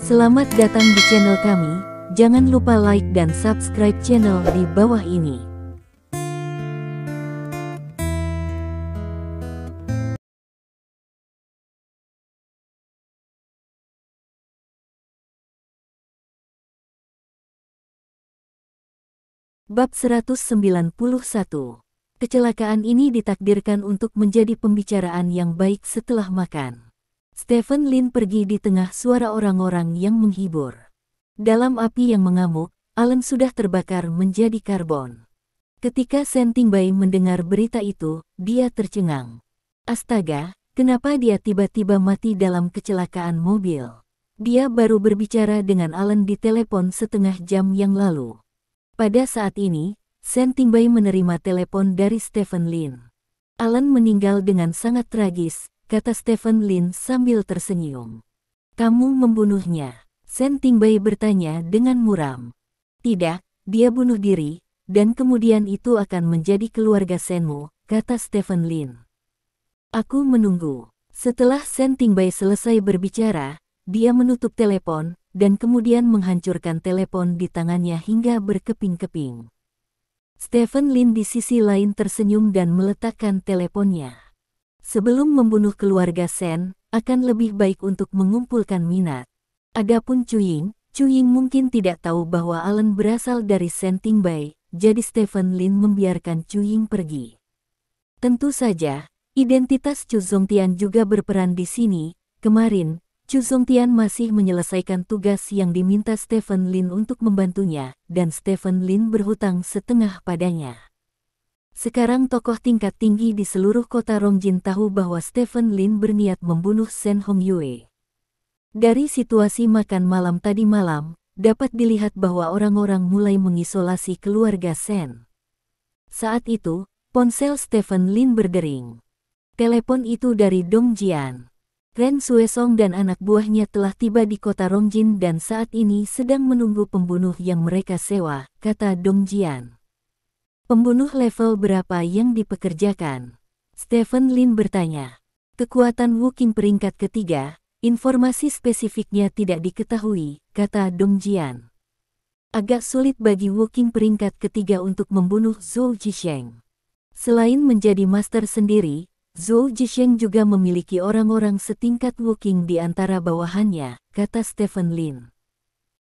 Selamat datang di channel kami, jangan lupa like dan subscribe channel di bawah ini. Bab 191. Kecelakaan ini ditakdirkan untuk menjadi pembicaraan yang baik setelah makan. Stephen Lin pergi di tengah suara orang-orang yang menghibur. Dalam api yang mengamuk, Alan sudah terbakar menjadi karbon. Ketika Sen Tingbai mendengar berita itu, dia tercengang. Astaga, kenapa dia tiba-tiba mati dalam kecelakaan mobil? Dia baru berbicara dengan Alan di telepon setengah jam yang lalu. Pada saat ini, Sen Tingbai menerima telepon dari Stephen Lin. Alan meninggal dengan sangat tragis, kata Stephen Lin sambil tersenyum. Kamu membunuhnya? Sen Tingbai bertanya dengan muram. Tidak, dia bunuh diri, dan kemudian itu akan menjadi keluarga Senmu, kata Stephen Lin. Aku menunggu. Setelah Sen Tingbai selesai berbicara, dia menutup telepon, dan kemudian menghancurkan telepon di tangannya hingga berkeping-keping. Stephen Lin di sisi lain tersenyum dan meletakkan teleponnya. Sebelum membunuh keluarga Sen, akan lebih baik untuk mengumpulkan minat. Adapun Cuying mungkin tidak tahu bahwa Alan berasal dari Sen Tingbai, jadi Stephen Lin membiarkan Cuying pergi. Tentu saja, identitas Chu Zongtian juga berperan di sini. Kemarin, Chu Zongtian masih menyelesaikan tugas yang diminta Stephen Lin untuk membantunya, dan Stephen Lin berhutang setengah padanya. Sekarang tokoh tingkat tinggi di seluruh kota Rongjin tahu bahwa Stephen Lin berniat membunuh Sen Hongyue. Dari situasi makan malam tadi malam, dapat dilihat bahwa orang-orang mulai mengisolasi keluarga Sen. Saat itu, ponsel Stephen Lin berdering. Telepon itu dari Dong Jian. Ren Xuesong dan anak buahnya telah tiba di kota Rongjin dan saat ini sedang menunggu pembunuh yang mereka sewa, kata Dong Jian. Pembunuh level berapa yang dipekerjakan? Stephen Lin bertanya. Kekuatan Wuking peringkat ketiga, informasi spesifiknya tidak diketahui, kata Dong Jian. Agak sulit bagi Wuking peringkat ketiga untuk membunuh Zhou Zhisheng. Selain menjadi master sendiri, Zhou Zhisheng juga memiliki orang-orang setingkat Wuking di antara bawahannya, kata Stephen Lin.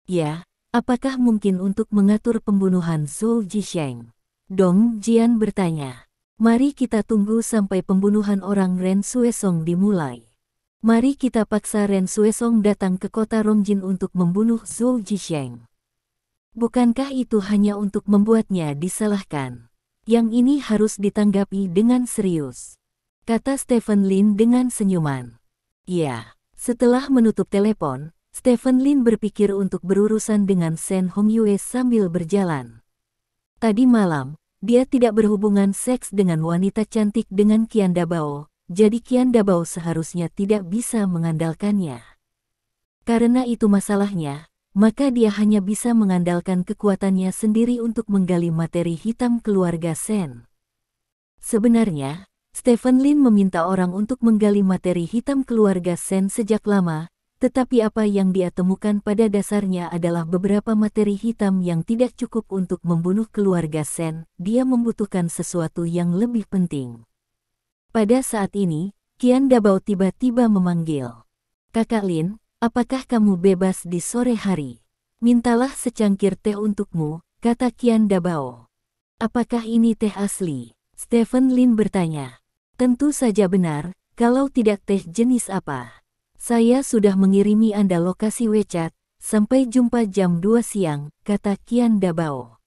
Ya, apakah mungkin untuk mengatur pembunuhan Zhou Zhisheng? Dong Jian bertanya. Mari kita tunggu sampai pembunuhan orang Ren Xuesong dimulai. Mari kita paksa Ren Xuesong datang ke kota Rongjin untuk membunuh Zhou Zhisheng. Bukankah itu hanya untuk membuatnya disalahkan? Yang ini harus ditanggapi dengan serius, kata Stephen Lin dengan senyuman. Ya, setelah menutup telepon, Stephen Lin berpikir untuk berurusan dengan Sen Hongyue sambil berjalan. Tadi malam, dia tidak berhubungan seks dengan wanita cantik dengan Qian Dabao, jadi Qian Dabao seharusnya tidak bisa mengandalkannya. Karena itu masalahnya, maka dia hanya bisa mengandalkan kekuatannya sendiri untuk menggali materi hitam keluarga Sen. Sebenarnya, Stephen Lin meminta orang untuk menggali materi hitam keluarga Sen sejak lama, tetapi apa yang dia temukan pada dasarnya adalah beberapa materi hitam yang tidak cukup untuk membunuh keluarga Sen. Dia membutuhkan sesuatu yang lebih penting. Pada saat ini, Qian Dabao tiba-tiba memanggil. Kakak Lin, apakah kamu bebas di sore hari? Mintalah secangkir teh untukmu, kata Qian Dabao. Apakah ini teh asli? Stephen Lin bertanya. Tentu saja benar, kalau tidak teh jenis apa? Saya sudah mengirimi Anda lokasi WeChat, sampai jumpa jam 2 siang, kata Qian Dabao.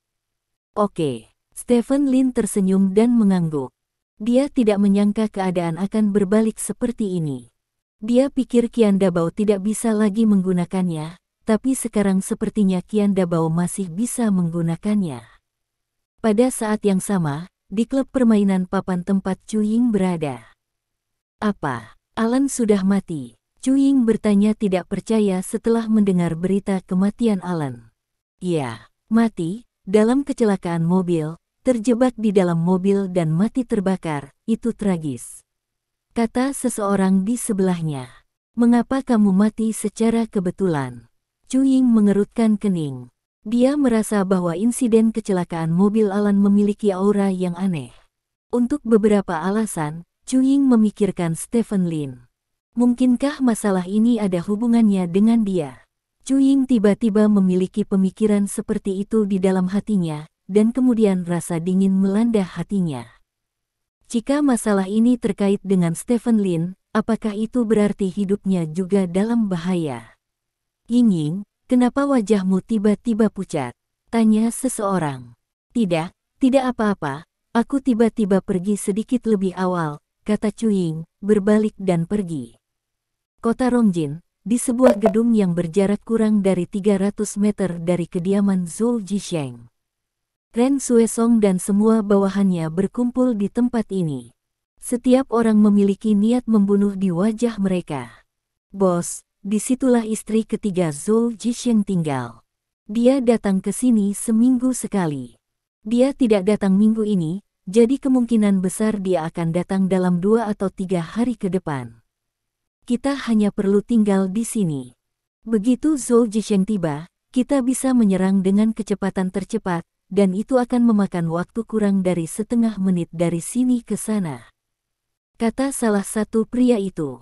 Oke, Stephen Lin tersenyum dan mengangguk. Dia tidak menyangka keadaan akan berbalik seperti ini. Dia pikir Qian Dabao tidak bisa lagi menggunakannya, tapi sekarang sepertinya Qian Dabao masih bisa menggunakannya. Pada saat yang sama, di klub permainan papan tempat Cuying berada. Apa? Alan sudah mati? Cuying bertanya tidak percaya setelah mendengar berita kematian Alan. Ya, mati, dalam kecelakaan mobil, terjebak di dalam mobil dan mati terbakar, itu tragis. Kata seseorang di sebelahnya. Mengapa kamu mati secara kebetulan? Chu Ying mengerutkan kening. Dia merasa bahwa insiden kecelakaan mobil Alan memiliki aura yang aneh. Untuk beberapa alasan, Chu Ying memikirkan Stephen Lin. Mungkinkah masalah ini ada hubungannya dengan dia? Chu Ying tiba-tiba memiliki pemikiran seperti itu di dalam hatinya, dan kemudian rasa dingin melanda hatinya. Jika masalah ini terkait dengan Stephen Lin, apakah itu berarti hidupnya juga dalam bahaya? Ying, kenapa wajahmu tiba-tiba pucat? Tanya seseorang. Tidak apa-apa, aku tiba-tiba pergi sedikit lebih awal, kata Chu Ying, berbalik dan pergi. Kota Rongjin, di sebuah gedung yang berjarak kurang dari 300 meter dari kediaman Zhou Jisheng. Ren Xuesong dan semua bawahannya berkumpul di tempat ini. Setiap orang memiliki niat membunuh di wajah mereka. Bos, disitulah istri ketiga Zhou Jisheng tinggal. Dia datang ke sini seminggu sekali. Dia tidak datang minggu ini, jadi kemungkinan besar dia akan datang dalam 2 atau 3 hari ke depan. Kita hanya perlu tinggal di sini. Begitu Zhou Jisheng tiba, kita bisa menyerang dengan kecepatan tercepat, dan itu akan memakan waktu kurang dari setengah menit dari sini ke sana. Kata salah satu pria itu.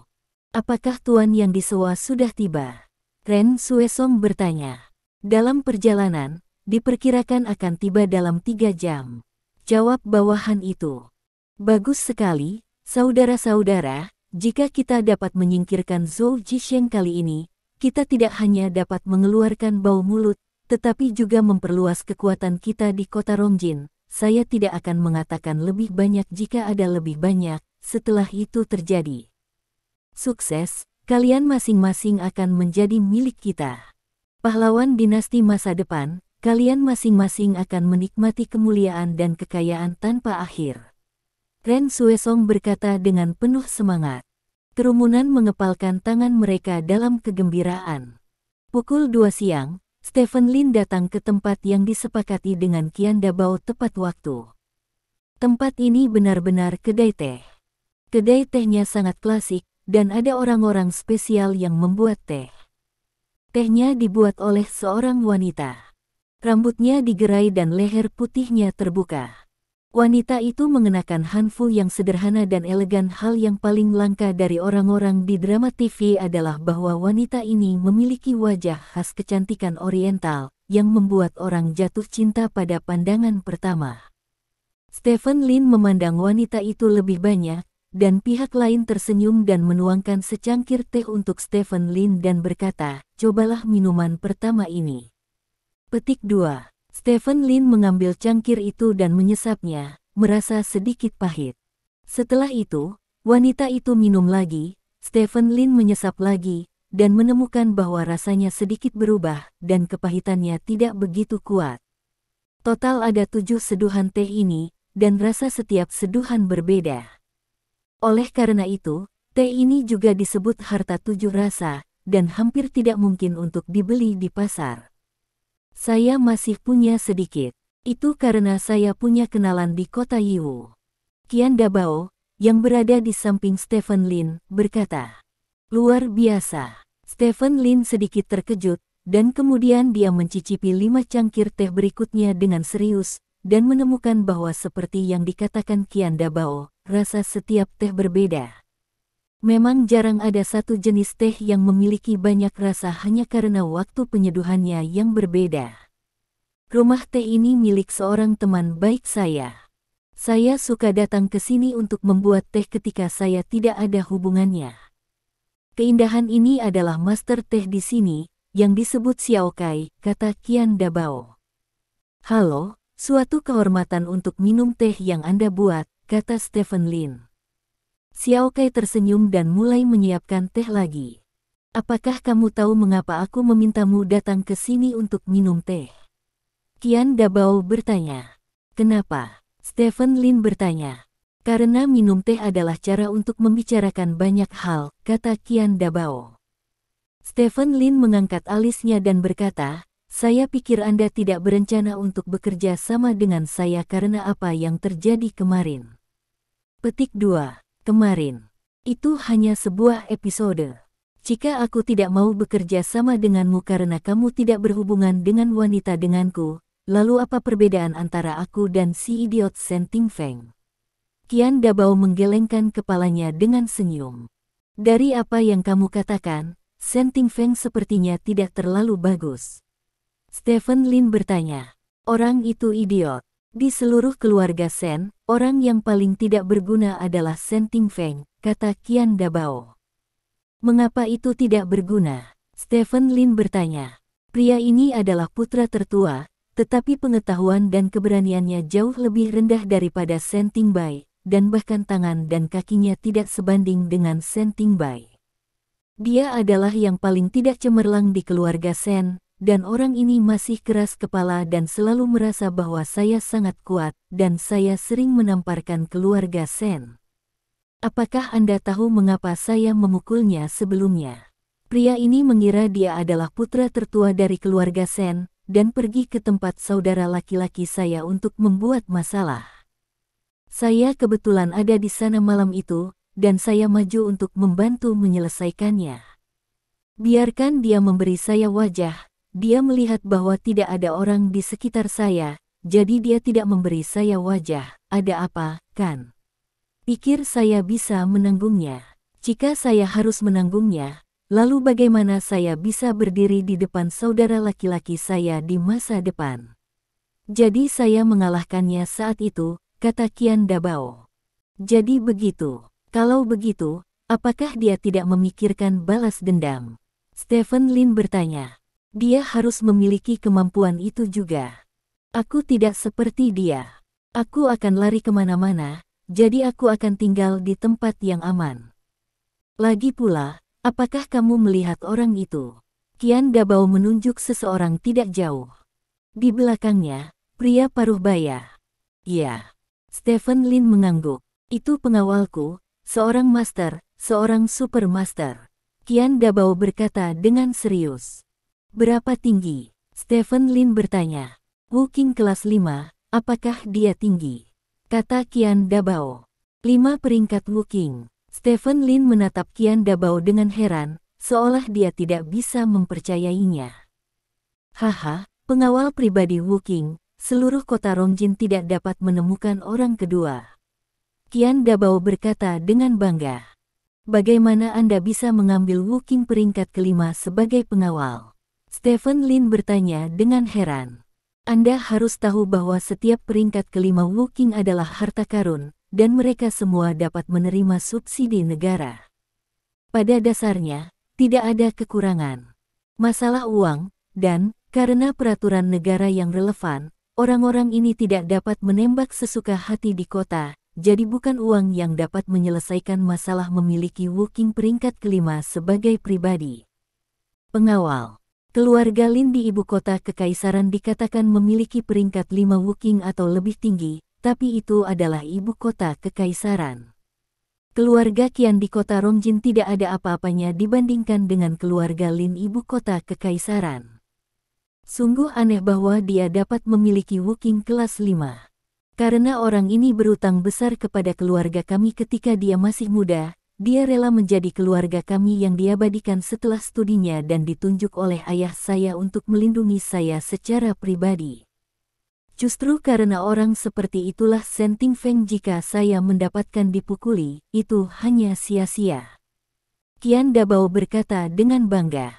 Apakah tuan yang disewa sudah tiba? Ren Xuesong bertanya. Dalam perjalanan, diperkirakan akan tiba dalam 3 jam. Jawab bawahan itu. Bagus sekali, saudara-saudara, jika kita dapat menyingkirkan Zhou Jisheng kali ini, kita tidak hanya dapat mengeluarkan bau mulut, tetapi juga memperluas kekuatan kita di kota Rongjin. Saya tidak akan mengatakan lebih banyak jika ada lebih banyak, setelah itu terjadi. Sukses, kalian masing-masing akan menjadi milik kita. Pahlawan dinasti masa depan, kalian masing-masing akan menikmati kemuliaan dan kekayaan tanpa akhir. Ren Xuesong berkata dengan penuh semangat. Kerumunan mengepalkan tangan mereka dalam kegembiraan. Pukul 2 siang, Stephen Lin datang ke tempat yang disepakati dengan Qian Dabao tepat waktu. Tempat ini benar-benar kedai teh. Kedai tehnya sangat klasik, dan ada orang-orang spesial yang membuat teh. Tehnya dibuat oleh seorang wanita. Rambutnya digerai dan leher putihnya terbuka. Wanita itu mengenakan hanfu yang sederhana dan elegan. Hal yang paling langka dari orang-orang di drama TV adalah bahwa wanita ini memiliki wajah khas kecantikan oriental, yang membuat orang jatuh cinta pada pandangan pertama. Stephen Lin memandang wanita itu lebih banyak, dan pihak lain tersenyum dan menuangkan secangkir teh untuk Stephen Lin dan berkata, cobalah minuman pertama ini. Petik 2. Stephen Lin mengambil cangkir itu dan menyesapnya, merasa sedikit pahit. Setelah itu, wanita itu minum lagi, Stephen Lin menyesap lagi, dan menemukan bahwa rasanya sedikit berubah, dan kepahitannya tidak begitu kuat. Total ada 7 seduhan teh ini, dan rasa setiap seduhan berbeda. Oleh karena itu, teh ini juga disebut harta 7 rasa, dan hampir tidak mungkin untuk dibeli di pasar. Saya masih punya sedikit. Itu karena saya punya kenalan di kota Yiwu. Qian Dabao, yang berada di samping Stephen Lin, berkata. Luar biasa. Stephen Lin sedikit terkejut, dan kemudian dia mencicipi 5 cangkir teh berikutnya dengan serius, dan menemukan bahwa seperti yang dikatakan Qian Dabao, rasa setiap teh berbeda. Memang jarang ada satu jenis teh yang memiliki banyak rasa hanya karena waktu penyeduhannya yang berbeda. Rumah teh ini milik seorang teman baik saya. Saya suka datang ke sini untuk membuat teh ketika saya tidak ada hubungannya. Keindahan ini adalah master teh di sini, yang disebut Xiao Kai, kata Qian Dabao. Halo, suatu kehormatan untuk minum teh yang Anda buat, kata Stephen Lin. Xiao Kai tersenyum dan mulai menyiapkan teh lagi. Apakah kamu tahu mengapa aku memintamu datang ke sini untuk minum teh? Qian Dabao bertanya. Kenapa? Stephen Lin bertanya. Karena minum teh adalah cara untuk membicarakan banyak hal, kata Qian Dabao. Stephen Lin mengangkat alisnya dan berkata, saya pikir Anda tidak berencana untuk bekerja sama dengan saya karena apa yang terjadi kemarin. Petik 2. Kemarin. Itu hanya sebuah episode. Jika aku tidak mau bekerja sama denganmu karena kamu tidak berhubungan dengan wanita denganku, lalu apa perbedaan antara aku dan si idiot Shen Tingfeng? Qian Dabao menggelengkan kepalanya dengan senyum. Dari apa yang kamu katakan, Shen Tingfeng sepertinya tidak terlalu bagus. Stephen Lin bertanya. Orang itu idiot. Di seluruh keluarga Shen, orang yang paling tidak berguna adalah Shen Tingfeng, kata Qian Dabao. Mengapa itu tidak berguna? Stephen Lin bertanya. Pria ini adalah putra tertua, tetapi pengetahuan dan keberaniannya jauh lebih rendah daripada Shen Tingbai, dan bahkan tangan dan kakinya tidak sebanding dengan Shen Tingbai. Dia adalah yang paling tidak cemerlang di keluarga Shen, dan orang ini masih keras kepala dan selalu merasa bahwa saya sangat kuat, dan saya sering menamparkan keluarga Shen. Apakah Anda tahu mengapa saya memukulnya sebelumnya? Pria ini mengira dia adalah putra tertua dari keluarga Shen, dan pergi ke tempat saudara laki-laki saya untuk membuat masalah. Saya kebetulan ada di sana malam itu, dan saya maju untuk membantu menyelesaikannya. Biarkan dia memberi saya wajah. Dia melihat bahwa tidak ada orang di sekitar saya, jadi dia tidak memberi saya wajah. Ada apa, kan? Pikir saya bisa menanggungnya. Jika saya harus menanggungnya, lalu bagaimana saya bisa berdiri di depan saudara laki-laki saya di masa depan? Jadi saya mengalahkannya saat itu, kata Qian Dabao. Jadi begitu. Kalau begitu, apakah dia tidak memikirkan balas dendam? Stephen Lin bertanya. Dia harus memiliki kemampuan itu juga. Aku tidak seperti dia. Aku akan lari kemana-mana, jadi aku akan tinggal di tempat yang aman. Lagi pula, apakah kamu melihat orang itu? Qian Dabao menunjuk seseorang tidak jauh. Di belakangnya, pria paruh baya. Ya. Stephen Lin mengangguk. Itu pengawalku, seorang master, seorang supermaster. Qian Dabao berkata dengan serius. Berapa tinggi? Stephen Lin bertanya. Wu Qing kelas 5, apakah dia tinggi? Kata Qian Dabao. 5 peringkat Wu Qing. Stephen Lin menatap Qian Dabao dengan heran, seolah dia tidak bisa mempercayainya. Haha, pengawal pribadi Wu Qing, seluruh kota Rongjin tidak dapat menemukan orang kedua. Qian Dabao berkata dengan bangga. Bagaimana Anda bisa mengambil Wu Qing peringkat kelima sebagai pengawal? Stephen Lin bertanya dengan heran. Anda harus tahu bahwa setiap peringkat kelima Wu Qing adalah harta karun, dan mereka semua dapat menerima subsidi negara. Pada dasarnya, tidak ada kekurangan. Masalah uang, dan, karena peraturan negara yang relevan, orang-orang ini tidak dapat menembak sesuka hati di kota, jadi bukan uang yang dapat menyelesaikan masalah memiliki Wu Qing peringkat kelima sebagai pribadi. Pengawal. Keluarga Lin di ibu kota kekaisaran dikatakan memiliki peringkat 5 Wu Qing atau lebih tinggi, tapi itu adalah ibu kota kekaisaran. Keluarga Qian di kota Rongjin tidak ada apa-apanya dibandingkan dengan keluarga Lin ibu kota kekaisaran. Sungguh aneh bahwa dia dapat memiliki Wu Qing kelas 5. Karena orang ini berutang besar kepada keluarga kami ketika dia masih muda, dia rela menjadi keluarga kami yang diabadikan setelah studinya dan ditunjuk oleh ayah saya untuk melindungi saya secara pribadi. Justru karena orang seperti itulah Shen Tingfeng jika saya mendapatkan dipukuli, itu hanya sia-sia. Qian Dabao berkata dengan bangga.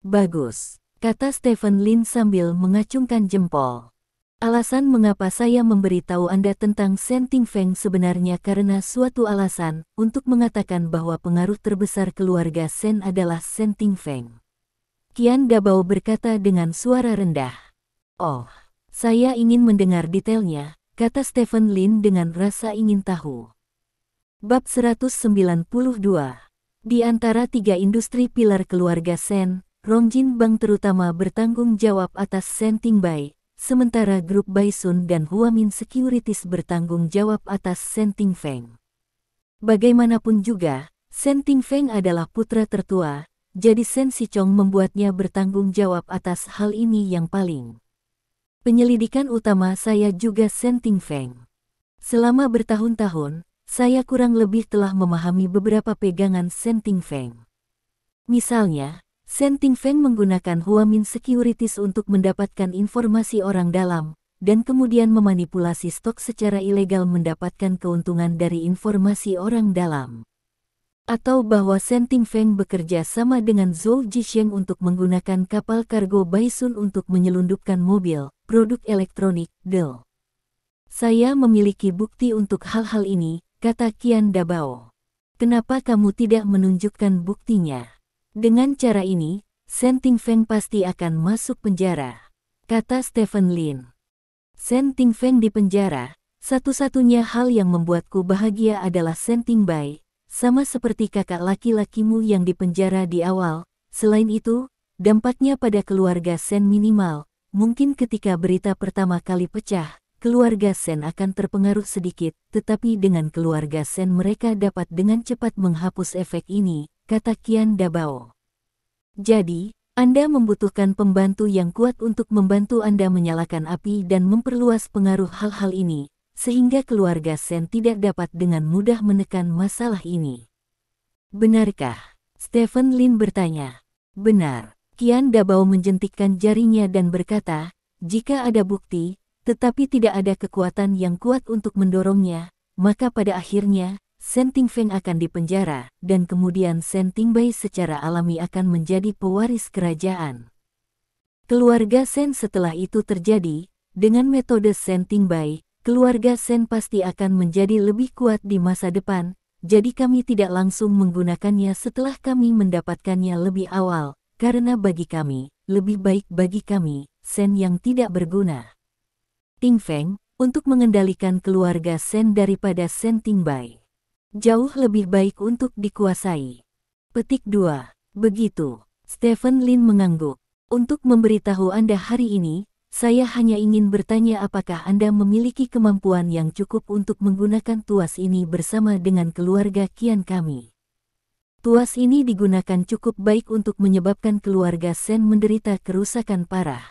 Bagus, kata Stephen Lin sambil mengacungkan jempol. Alasan mengapa saya memberitahu Anda tentang Shen Tingfeng sebenarnya karena suatu alasan untuk mengatakan bahwa pengaruh terbesar keluarga Shen adalah Shen Tingfeng. Qian Dabao berkata dengan suara rendah. Oh, saya ingin mendengar detailnya, kata Stephen Lin dengan rasa ingin tahu. Bab 192. Di antara 3 industri pilar keluarga Shen, Rongjin Bank terutama bertanggung jawab atas Shen Tingbai, sementara grup Baisun dan Huamin Securities bertanggung jawab atas Shen Tingfeng. Bagaimanapun juga, Shen Tingfeng adalah putra tertua, jadi Shen Sichong membuatnya bertanggung jawab atas hal ini yang paling. Penyelidikan utama saya juga Shen Tingfeng. Selama bertahun-tahun, saya kurang lebih telah memahami beberapa pegangan Shen Tingfeng. Misalnya, Shen Tingfeng menggunakan Huamin Securities untuk mendapatkan informasi orang dalam, dan kemudian memanipulasi stok secara ilegal mendapatkan keuntungan dari informasi orang dalam. Atau bahwa Shen Tingfeng bekerja sama dengan Zhou Zhixiang untuk menggunakan kapal kargo Baisun untuk menyelundupkan mobil, produk elektronik, Dell. Saya memiliki bukti untuk hal-hal ini, kata Qian Dabao. Kenapa kamu tidak menunjukkan buktinya? Dengan cara ini, Shen Tingfeng pasti akan masuk penjara, kata Stephen Lin. Shen Tingfeng di penjara, satu-satunya hal yang membuatku bahagia adalah Shen Tingbai, sama seperti kakak laki-lakimu yang dipenjara di awal. Selain itu, dampaknya pada keluarga Shen minimal. Mungkin ketika berita pertama kali pecah, keluarga Shen akan terpengaruh sedikit, tetapi dengan keluarga Shen mereka dapat dengan cepat menghapus efek ini, kata Qian Dabao. Jadi, Anda membutuhkan pembantu yang kuat untuk membantu Anda menyalakan api dan memperluas pengaruh hal-hal ini, sehingga keluarga Shen tidak dapat dengan mudah menekan masalah ini. Benarkah? Stephen Lin bertanya. Benar. Qian Dabao menjentikkan jarinya dan berkata, jika ada bukti, tetapi tidak ada kekuatan yang kuat untuk mendorongnya, maka pada akhirnya, Shen Tingfeng akan dipenjara, dan kemudian Shen Tingbai secara alami akan menjadi pewaris kerajaan. Keluarga Shen setelah itu terjadi, dengan metode Shen Tingbai, keluarga Shen pasti akan menjadi lebih kuat di masa depan, jadi kami tidak langsung menggunakannya setelah kami mendapatkannya lebih awal, karena bagi kami, lebih baik bagi kami, Shen yang tidak berguna. Tingfeng, untuk mengendalikan keluarga Shen daripada Shen Tingbai. Jauh lebih baik untuk dikuasai. Petik 2. Begitu. Stephen Lin mengangguk. Untuk memberitahu Anda hari ini, saya hanya ingin bertanya apakah Anda memiliki kemampuan yang cukup untuk menggunakan tuas ini bersama dengan keluarga Qian kami. Tuas ini digunakan cukup baik untuk menyebabkan keluarga Shen menderita kerusakan parah.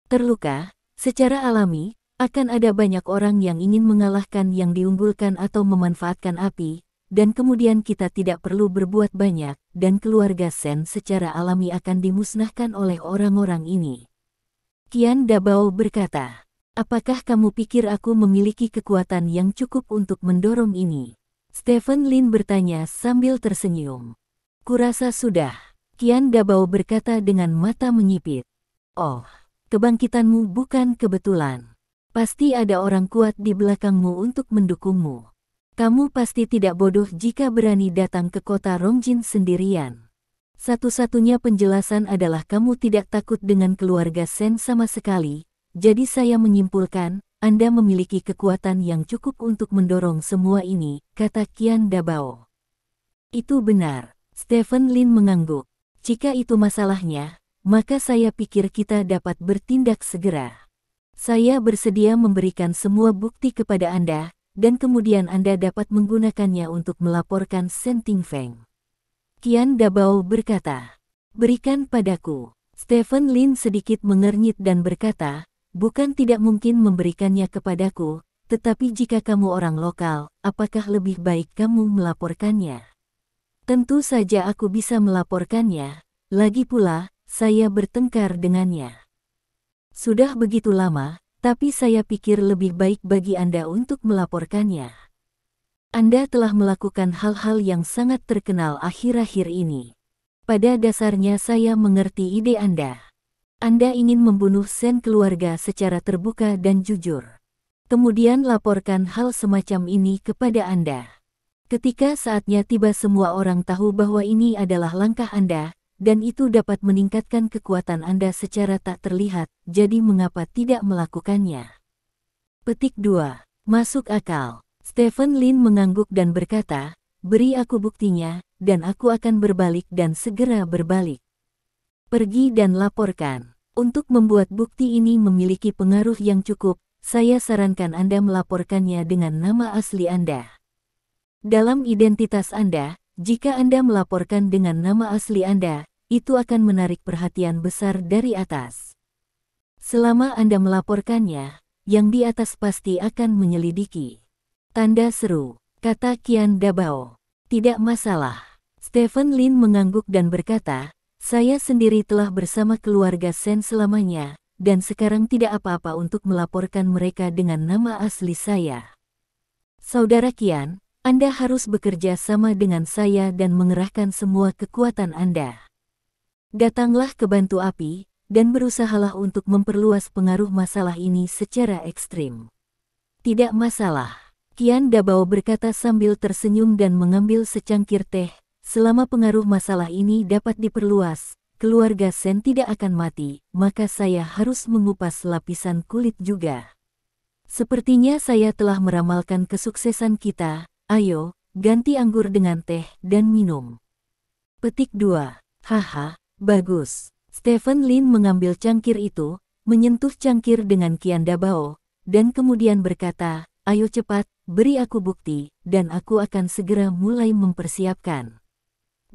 Terluka, secara alami, akan ada banyak orang yang ingin mengalahkan yang diunggulkan atau memanfaatkan api, dan kemudian kita tidak perlu berbuat banyak, dan keluarga Shen secara alami akan dimusnahkan oleh orang-orang ini. Qian Dabao berkata, apakah kamu pikir aku memiliki kekuatan yang cukup untuk mendorong ini? Stephen Lin bertanya sambil tersenyum. Kurasa sudah. Qian Dabao berkata dengan mata menyipit. Oh, kebangkitanmu bukan kebetulan. Pasti ada orang kuat di belakangmu untuk mendukungmu. Kamu pasti tidak bodoh jika berani datang ke kota Rongjin sendirian. Satu-satunya penjelasan adalah kamu tidak takut dengan keluarga Shen sama sekali, jadi saya menyimpulkan, Anda memiliki kekuatan yang cukup untuk mendorong semua ini, kata Qian Dabao. Itu benar, Stephen Lin mengangguk. Jika itu masalahnya, maka saya pikir kita dapat bertindak segera. Saya bersedia memberikan semua bukti kepada Anda, dan kemudian Anda dapat menggunakannya untuk melaporkan Shen Tingfeng. Qian Dabao berkata, berikan padaku. Stephen Lin sedikit mengernyit dan berkata, bukan tidak mungkin memberikannya kepadaku, tetapi jika kamu orang lokal, apakah lebih baik kamu melaporkannya? Tentu saja aku bisa melaporkannya, lagi pula, saya bertengkar dengannya. Sudah begitu lama, tapi saya pikir lebih baik bagi Anda untuk melaporkannya. Anda telah melakukan hal-hal yang sangat terkenal akhir-akhir ini. Pada dasarnya saya mengerti ide Anda. Anda ingin membunuh Shen keluarga secara terbuka dan jujur. Kemudian laporkan hal semacam ini kepada Anda. Ketika saatnya tiba semua orang tahu bahwa ini adalah langkah Anda, dan itu dapat meningkatkan kekuatan Anda secara tak terlihat, jadi mengapa tidak melakukannya? Petik 2. Masuk akal. Stephen Lin mengangguk dan berkata, beri aku buktinya, dan aku akan berbalik dan segera berbalik. Pergi dan laporkan. Untuk membuat bukti ini memiliki pengaruh yang cukup, saya sarankan Anda melaporkannya dengan nama asli Anda. Dalam identitas Anda, jika Anda melaporkan dengan nama asli Anda, itu akan menarik perhatian besar dari atas. Selama Anda melaporkannya, yang di atas pasti akan menyelidiki. Tanda seru, kata Qian Dabao. Tidak masalah. Stephen Lin mengangguk dan berkata, saya sendiri telah bersama keluarga Sen selamanya, dan sekarang tidak apa-apa untuk melaporkan mereka dengan nama asli saya. Saudara Qian, Anda harus bekerja sama dengan saya dan mengerahkan semua kekuatan Anda. Datanglah ke Bantu Api, dan berusahalah untuk memperluas pengaruh masalah ini secara ekstrim. Tidak masalah, Qian Dabao berkata sambil tersenyum dan mengambil secangkir teh. Selama pengaruh masalah ini dapat diperluas, keluarga Sen tidak akan mati, maka saya harus mengupas lapisan kulit juga. Sepertinya saya telah meramalkan kesuksesan kita, ayo, ganti anggur dengan teh dan minum. Petik 2. Haha, bagus. Stephen Lin mengambil cangkir itu, menyentuh cangkir dengan Qian Dabao, dan kemudian berkata, ayo cepat, beri aku bukti, dan aku akan segera mulai mempersiapkan.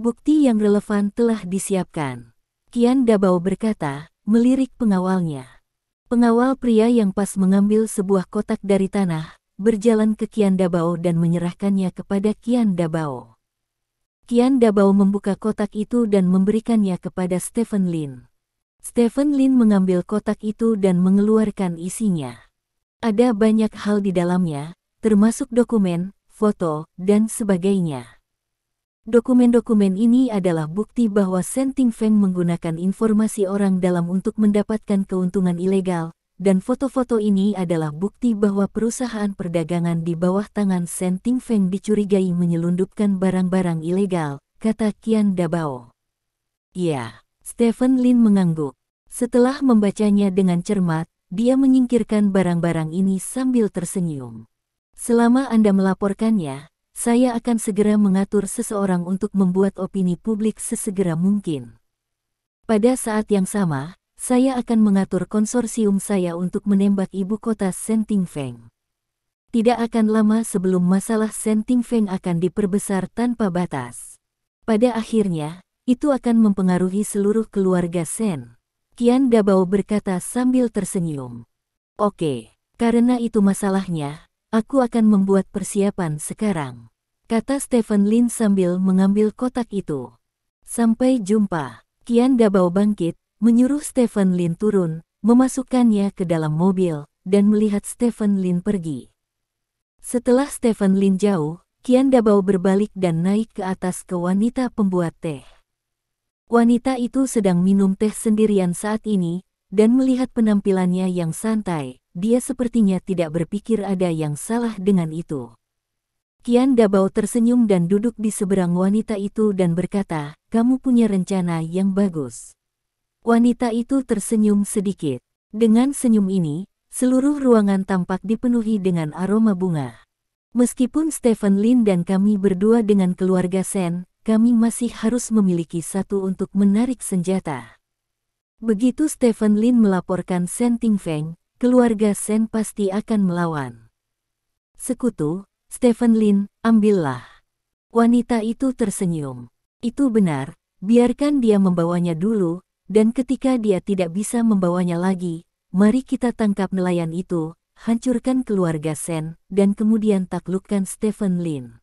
Bukti yang relevan telah disiapkan. Qian Dabao berkata, melirik pengawalnya. Pengawal pria yang pas mengambil sebuah kotak dari tanah, berjalan ke Qian Dabao dan menyerahkannya kepada Qian Dabao. Qian Dabao membuka kotak itu dan memberikannya kepada Stephen Lin. Stephen Lin mengambil kotak itu dan mengeluarkan isinya. Ada banyak hal di dalamnya, termasuk dokumen, foto, dan sebagainya. Dokumen-dokumen ini adalah bukti bahwa Sen Tingfeng menggunakan informasi orang dalam untuk mendapatkan keuntungan ilegal, dan foto-foto ini adalah bukti bahwa perusahaan perdagangan di bawah tangan Sen Tingfeng dicurigai menyelundupkan barang-barang ilegal, kata Qian Dabao. Ya, Stephen Lin mengangguk. Setelah membacanya dengan cermat, dia menyingkirkan barang-barang ini sambil tersenyum. Selama Anda melaporkannya, saya akan segera mengatur seseorang untuk membuat opini publik sesegera mungkin. Pada saat yang sama, saya akan mengatur konsorsium saya untuk menembak ibu kota Sen Tingfeng. Tidak akan lama sebelum masalah Sen Tingfeng akan diperbesar tanpa batas. Pada akhirnya, itu akan mempengaruhi seluruh keluarga Sen. Qian Dabao berkata sambil tersenyum. Oke, karena itu masalahnya, aku akan membuat persiapan sekarang, kata Stephen Lin sambil mengambil kotak itu. Sampai jumpa. Qian Dabao bangkit, menyuruh Stephen Lin turun, memasukkannya ke dalam mobil, dan melihat Stephen Lin pergi. Setelah Stephen Lin jauh, Qian Dabao berbalik dan naik ke atas ke wanita pembuat teh. Wanita itu sedang minum teh sendirian saat ini, dan melihat penampilannya yang santai, dia sepertinya tidak berpikir ada yang salah dengan itu. Qian Dabao tersenyum dan duduk di seberang wanita itu dan berkata, kamu punya rencana yang bagus. Wanita itu tersenyum sedikit. Dengan senyum ini, seluruh ruangan tampak dipenuhi dengan aroma bunga. Meskipun Stephen Lin dan kami berdua dengan keluarga Sen, kami masih harus memiliki satu untuk menarik senjata. Begitu Stephen Lin melaporkan Sen Tingfeng, keluarga Sen pasti akan melawan. Sekutu, Stephen Lin, ambillah. Wanita itu tersenyum. Itu benar, biarkan dia membawanya dulu, dan ketika dia tidak bisa membawanya lagi, mari kita tangkap nelayan itu, hancurkan keluarga Sen, dan kemudian taklukkan Stephen Lin.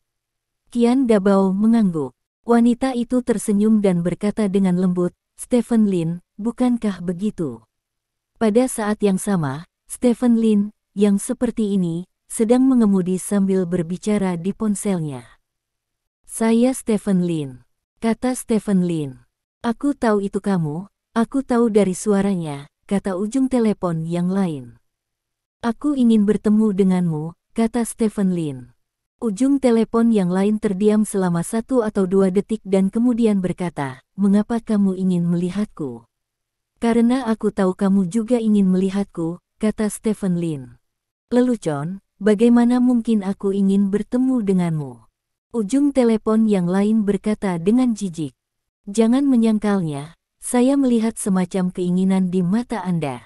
Qian Dabao mengangguk. Wanita itu tersenyum dan berkata dengan lembut, Stephen Lin, bukankah begitu? Pada saat yang sama, Stephen Lin, yang seperti ini, sedang mengemudi sambil berbicara di ponselnya. Saya Stephen Lin, kata Stephen Lin. Aku tahu itu kamu, aku tahu dari suaranya, kata ujung telepon yang lain. Aku ingin bertemu denganmu, kata Stephen Lin. Ujung telepon yang lain terdiam selama 1 atau 2 detik dan kemudian berkata, mengapa kamu ingin melihatku? Karena aku tahu kamu juga ingin melihatku, kata Stephen Lin. Lelucon, bagaimana mungkin aku ingin bertemu denganmu? Ujung telepon yang lain berkata dengan jijik. Jangan menyangkalnya, saya melihat semacam keinginan di mata Anda.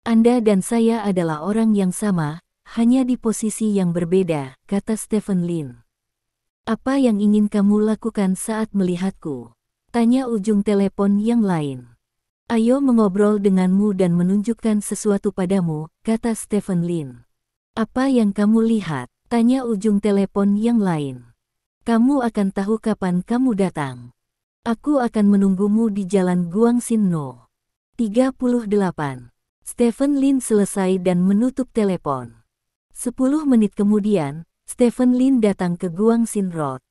Anda dan saya adalah orang yang sama, hanya di posisi yang berbeda, kata Stephen Lin. Apa yang ingin kamu lakukan saat melihatku? Tanya ujung telepon yang lain. Ayo mengobrol denganmu dan menunjukkan sesuatu padamu, kata Stephen Lin. Apa yang kamu lihat? Tanya ujung telepon yang lain. Kamu akan tahu kapan kamu datang. Aku akan menunggumu di Jalan Guangxin No. 38. Stephen Lin selesai dan menutup telepon. 10 menit kemudian, Stephen Lin datang ke Guangxin Road.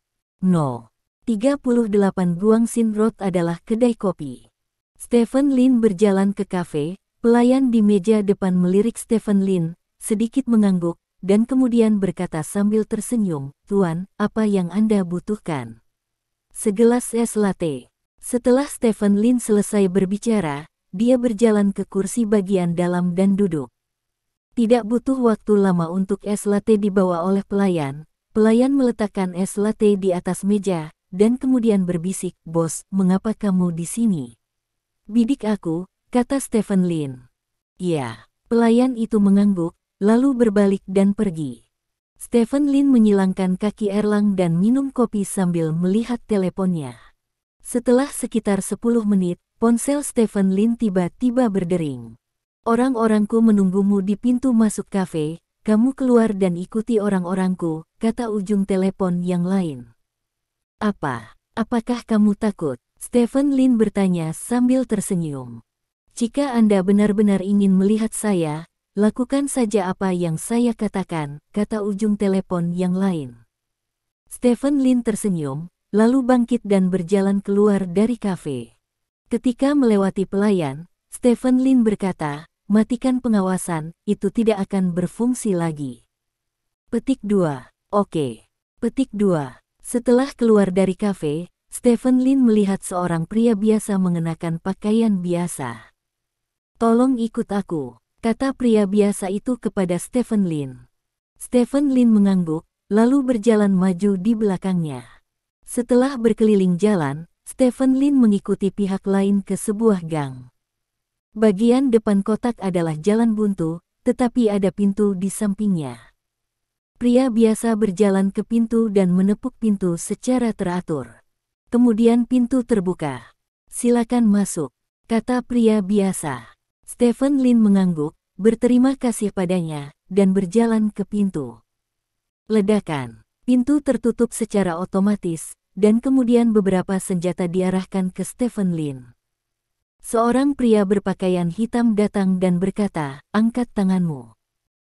No. 38 Guangxin Road adalah kedai kopi. Stephen Lin berjalan ke kafe, pelayan di meja depan melirik Stephen Lin, sedikit mengangguk, dan kemudian berkata sambil tersenyum, "Tuan, apa yang Anda butuhkan?" "Segelas es latte." Setelah Stephen Lin selesai berbicara, dia berjalan ke kursi bagian dalam dan duduk. Tidak butuh waktu lama untuk es latte dibawa oleh pelayan. Pelayan meletakkan es latte di atas meja, dan kemudian berbisik, "Bos, mengapa kamu di sini?" "Bidik aku," kata Stephen Lin. "Iya." Pelayan itu mengangguk, lalu berbalik dan pergi. Stephen Lin menyilangkan kaki Erlang dan minum kopi sambil melihat teleponnya. Setelah sekitar 10 menit, ponsel Stephen Lin tiba-tiba berdering. "Orang-orangku menunggumu di pintu masuk kafe, kamu keluar dan ikuti orang-orangku," kata ujung telepon yang lain. Apakah kamu takut?" Stephen Lin bertanya sambil tersenyum. "Jika Anda benar-benar ingin melihat saya, lakukan saja apa yang saya katakan," kata ujung telepon yang lain. Stephen Lin tersenyum, lalu bangkit dan berjalan keluar dari kafe. Ketika melewati pelayan, Stephen Lin berkata, "Matikan pengawasan, itu tidak akan berfungsi lagi." Petik 2. Oke. Petik 2. Setelah keluar dari kafe, Stephen Lin melihat seorang pria biasa mengenakan pakaian biasa. "Tolong ikut aku," kata pria biasa itu kepada Stephen Lin. Stephen Lin mengangguk, lalu berjalan maju di belakangnya. Setelah berkeliling jalan, Stephen Lin mengikuti pihak lain ke sebuah gang. Bagian depan kotak adalah jalan buntu, tetapi ada pintu di sampingnya. Pria biasa berjalan ke pintu dan menepuk pintu secara teratur. Kemudian pintu terbuka. "Silakan masuk," kata pria biasa. Stephen Lin mengangguk, berterima kasih padanya, dan berjalan ke pintu. Ledakan. Pintu tertutup secara otomatis, dan kemudian beberapa senjata diarahkan ke Stephen Lin. Seorang pria berpakaian hitam datang dan berkata, "Angkat tanganmu."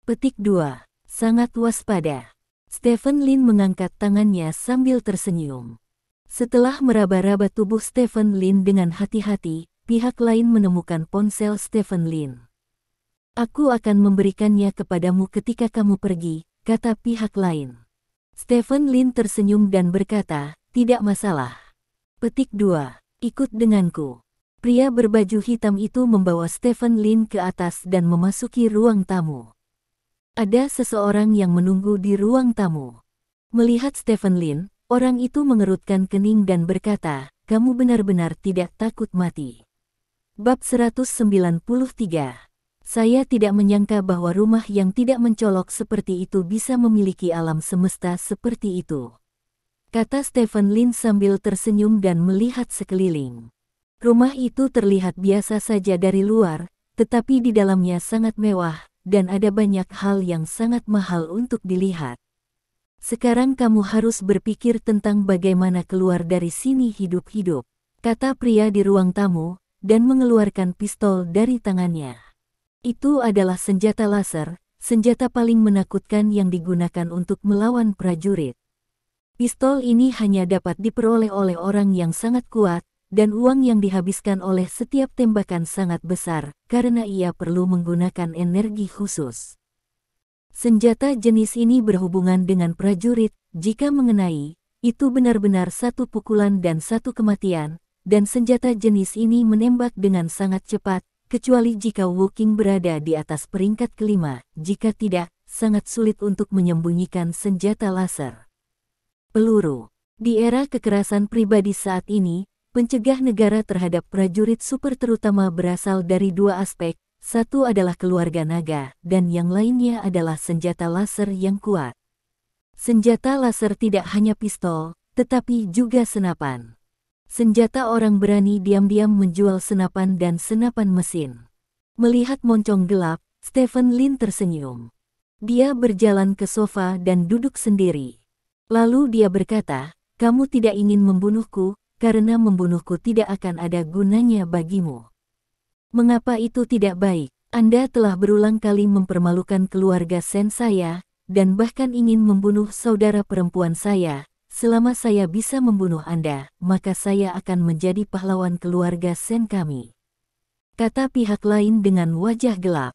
Petik 2. Sangat waspada. Stephen Lin mengangkat tangannya sambil tersenyum. Setelah meraba-raba tubuh Stephen Lin dengan hati-hati, pihak lain menemukan ponsel Stephen Lin. "Aku akan memberikannya kepadamu ketika kamu pergi," kata pihak lain. Stephen Lin tersenyum dan berkata, "Tidak masalah." Petik 2. Ikut denganku. Pria berbaju hitam itu membawa Stephen Lin ke atas dan memasuki ruang tamu. Ada seseorang yang menunggu di ruang tamu. Melihat Stephen Lin, orang itu mengerutkan kening dan berkata, "Kamu benar-benar tidak takut mati." Bab 193. Saya tidak menyangka bahwa rumah yang tidak mencolok seperti itu bisa memiliki alam semesta seperti itu, kata Stephen Lin sambil tersenyum dan melihat sekeliling. Rumah itu terlihat biasa saja dari luar, tetapi di dalamnya sangat mewah, dan ada banyak hal yang sangat mahal untuk dilihat. "Sekarang kamu harus berpikir tentang bagaimana keluar dari sini hidup-hidup," kata pria di ruang tamu, dan mengeluarkan pistol dari tangannya. Itu adalah senjata laser, senjata paling menakutkan yang digunakan untuk melawan prajurit. Pistol ini hanya dapat diperoleh oleh orang yang sangat kuat, dan uang yang dihabiskan oleh setiap tembakan sangat besar, karena ia perlu menggunakan energi khusus. Senjata jenis ini berhubungan dengan prajurit, jika mengenai, itu benar-benar satu pukulan dan satu kematian, dan senjata jenis ini menembak dengan sangat cepat, kecuali jika Wu Qing berada di atas peringkat kelima, jika tidak, sangat sulit untuk menyembunyikan senjata laser. Peluru. Di era kekerasan pribadi saat ini, pencegah negara terhadap prajurit super terutama berasal dari dua aspek, satu adalah keluarga naga, dan yang lainnya adalah senjata laser yang kuat. Senjata laser tidak hanya pistol, tetapi juga senapan. Senjata orang berani diam-diam menjual senapan dan senapan mesin. Melihat moncong gelap, Stephen Lin tersenyum. Dia berjalan ke sofa dan duduk sendiri. Lalu dia berkata, kamu tidak ingin membunuhku, karena membunuhku tidak akan ada gunanya bagimu. Mengapa itu tidak baik? Anda telah berulang kali mempermalukan keluarga Sen saya, dan bahkan ingin membunuh saudara perempuan saya. Selama saya bisa membunuh Anda, maka saya akan menjadi pahlawan keluarga Sen kami. Kata pihak lain dengan wajah gelap.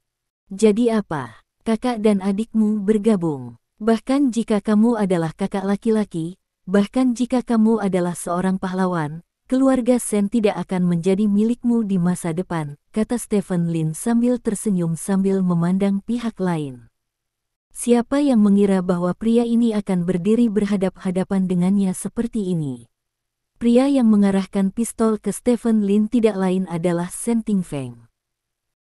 Jadi apa? Kakak dan adikmu bergabung. Bahkan jika kamu adalah kakak laki-laki, bahkan jika kamu adalah seorang pahlawan, keluarga Sen tidak akan menjadi milikmu di masa depan, kata Stephen Lin sambil tersenyum sambil memandang pihak lain. Siapa yang mengira bahwa pria ini akan berdiri berhadap-hadapan dengannya seperti ini? Pria yang mengarahkan pistol ke Stephen Lin tidak lain adalah Sen Tingfeng.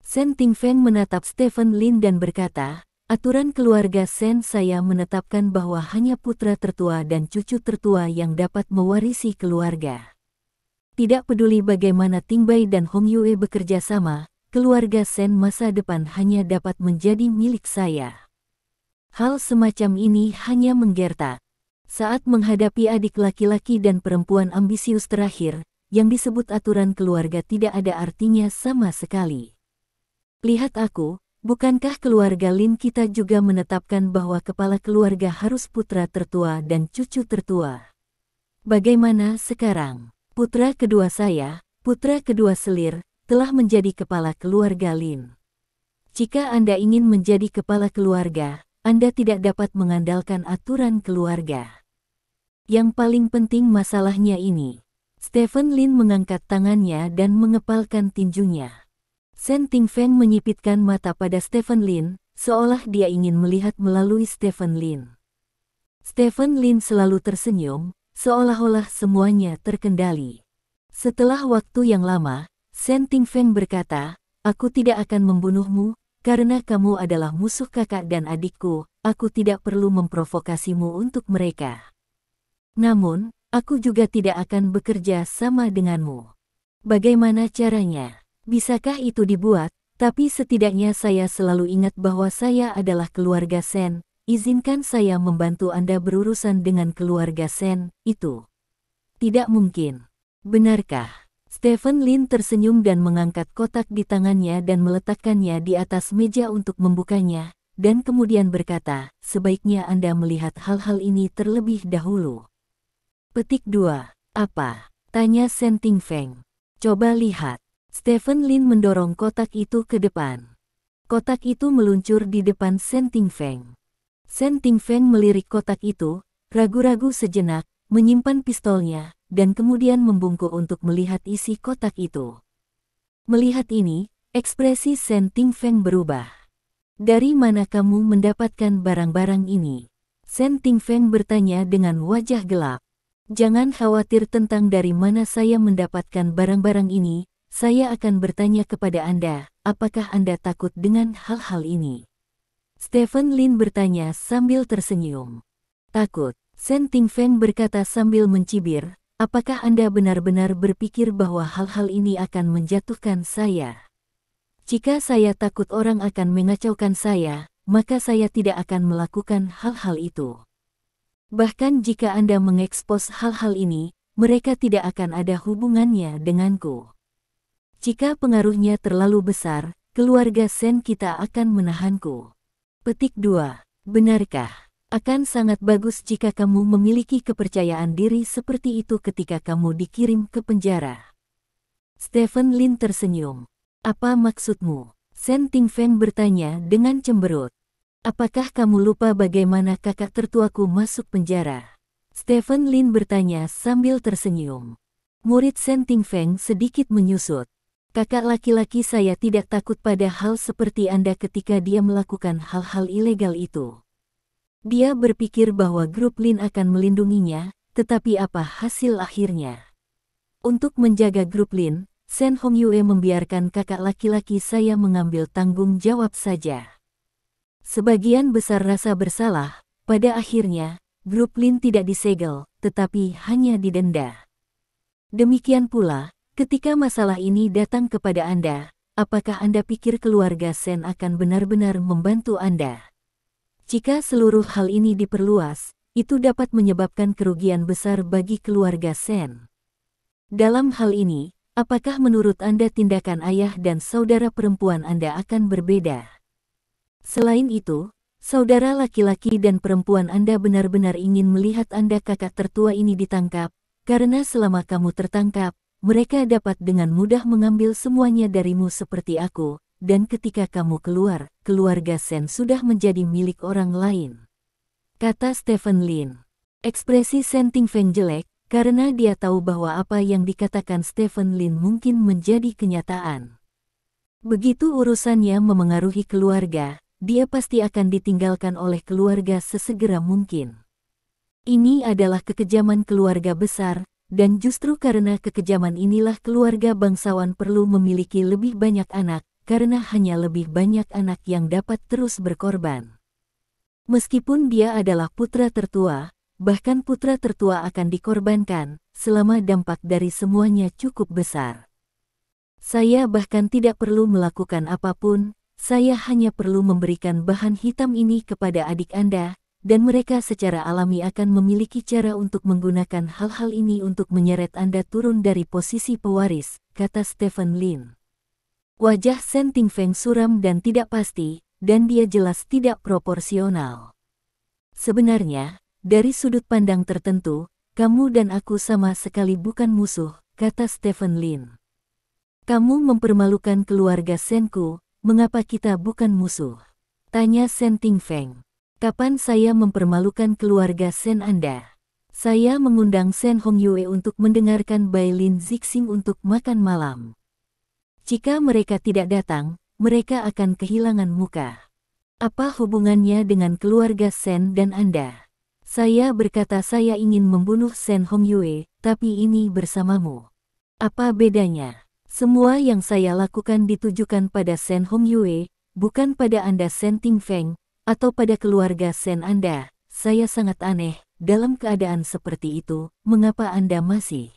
Sen Tingfeng menatap Stephen Lin dan berkata, aturan keluarga Sen saya menetapkan bahwa hanya putra tertua dan cucu tertua yang dapat mewarisi keluarga. Tidak peduli bagaimana Tingbai dan Hong Yue bekerja sama, keluarga Sen masa depan hanya dapat menjadi milik saya. Hal semacam ini hanya menggertak. Saat menghadapi adik laki-laki dan perempuan ambisius terakhir, yang disebut aturan keluarga tidak ada artinya sama sekali. Lihat aku, bukankah keluarga Lin kita juga menetapkan bahwa kepala keluarga harus putra tertua dan cucu tertua? Bagaimana sekarang? Putra kedua saya, putra kedua Selir, telah menjadi kepala keluarga Lin. Jika Anda ingin menjadi kepala keluarga, Anda tidak dapat mengandalkan aturan keluarga. Yang paling penting masalahnya ini. Stephen Lin mengangkat tangannya dan mengepalkan tinjunya. Sen Tingfeng menyipitkan mata pada Stephen Lin, seolah dia ingin melihat melalui Stephen Lin. Stephen Lin selalu tersenyum, seolah-olah semuanya terkendali. Setelah waktu yang lama, Sen Tingfeng berkata, aku tidak akan membunuhmu, karena kamu adalah musuh kakak dan adikku, aku tidak perlu memprovokasimu untuk mereka. Namun, aku juga tidak akan bekerja sama denganmu. Bagaimana caranya? Bisakah itu dibuat? Tapi setidaknya saya selalu ingat bahwa saya adalah keluarga Sen. Izinkan saya membantu Anda berurusan dengan keluarga Sen, itu. Tidak mungkin. Benarkah? Stephen Lin tersenyum dan mengangkat kotak di tangannya dan meletakkannya di atas meja untuk membukanya, dan kemudian berkata, sebaiknya Anda melihat hal-hal ini terlebih dahulu. Petik 2. Apa? Tanya Sen Tingfeng. Coba lihat. Stephen Lin mendorong kotak itu ke depan. Kotak itu meluncur di depan Sen Tingfeng. Sen Tingfeng melirik kotak itu, ragu-ragu sejenak, menyimpan pistolnya, dan kemudian membungkuk untuk melihat isi kotak itu. Melihat ini, ekspresi Sen Tingfeng berubah. Dari mana kamu mendapatkan barang-barang ini? Sen Tingfeng bertanya dengan wajah gelap. Jangan khawatir tentang dari mana saya mendapatkan barang-barang ini, saya akan bertanya kepada Anda, apakah Anda takut dengan hal-hal ini? Stephen Lin bertanya sambil tersenyum. Takut, Sen Tingfeng berkata sambil mencibir, apakah Anda benar-benar berpikir bahwa hal-hal ini akan menjatuhkan saya? Jika saya takut orang akan mengacaukan saya, maka saya tidak akan melakukan hal-hal itu. Bahkan jika Anda mengekspos hal-hal ini, mereka tidak akan ada hubungannya denganku. Jika pengaruhnya terlalu besar, keluarga Sen kita akan menahanku. Petik 2. Benarkah? Akan sangat bagus jika kamu memiliki kepercayaan diri seperti itu ketika kamu dikirim ke penjara. Stephen Lin tersenyum. Apa maksudmu? Sen Tingfeng bertanya dengan cemberut. Apakah kamu lupa bagaimana kakak tertuaku masuk penjara? Stephen Lin bertanya sambil tersenyum. Murid Sen Tingfeng sedikit menyusut. Kakak laki-laki saya tidak takut pada hal seperti Anda ketika dia melakukan hal-hal ilegal itu. Dia berpikir bahwa grup Lin akan melindunginya, tetapi apa hasil akhirnya? Untuk menjaga grup Lin, Sen Hong Yue membiarkan kakak laki-laki saya mengambil tanggung jawab saja. Sebagian besar rasa bersalah, pada akhirnya, grup Lin tidak disegel, tetapi hanya didenda. Demikian pula, ketika masalah ini datang kepada Anda, apakah Anda pikir keluarga Sen akan benar-benar membantu Anda? Jika seluruh hal ini diperluas, itu dapat menyebabkan kerugian besar bagi keluarga Sen. Dalam hal ini, apakah menurut Anda tindakan ayah dan saudara perempuan Anda akan berbeda? Selain itu, saudara laki-laki dan perempuan Anda benar-benar ingin melihat Anda kakak tertua ini ditangkap, karena selama kamu tertangkap, mereka dapat dengan mudah mengambil semuanya darimu seperti aku, dan ketika kamu keluar, keluarga Sen sudah menjadi milik orang lain. Kata Stephen Lin. Ekspresi Sen Tingfeng jelek, karena dia tahu bahwa apa yang dikatakan Stephen Lin mungkin menjadi kenyataan. Begitu urusannya memengaruhi keluarga, dia pasti akan ditinggalkan oleh keluarga sesegera mungkin. Ini adalah kekejaman keluarga besar, dan justru karena kekejaman inilah keluarga bangsawan perlu memiliki lebih banyak anak, karena hanya lebih banyak anak yang dapat terus berkorban. Meskipun dia adalah putra tertua, bahkan putra tertua akan dikorbankan, selama dampak dari semuanya cukup besar. Saya bahkan tidak perlu melakukan apapun, saya hanya perlu memberikan bahan hitam ini kepada adik Anda, dan mereka secara alami akan memiliki cara untuk menggunakan hal-hal ini untuk menyeret Anda turun dari posisi pewaris, kata Stephen Lin. Wajah Sen Tingfeng suram dan tidak pasti, dan dia jelas tidak proporsional. Sebenarnya, dari sudut pandang tertentu, kamu dan aku sama sekali bukan musuh, kata Stephen Lin. Kamu mempermalukan keluarga Senku, mengapa kita bukan musuh? Tanya Sen Tingfeng. Kapan saya mempermalukan keluarga Sen Anda? Saya mengundang Sen Hongyue untuk mendengarkan Bai Lin Zixing untuk makan malam. Jika mereka tidak datang, mereka akan kehilangan muka. Apa hubungannya dengan keluarga Sen dan Anda? Saya berkata saya ingin membunuh Sen Hongyue, tapi ini bersamamu. Apa bedanya? Semua yang saya lakukan ditujukan pada Sen Hongyue, bukan pada Anda Sen Tingfeng, atau pada keluarga Sen Anda. Saya sangat aneh, dalam keadaan seperti itu, mengapa Anda masih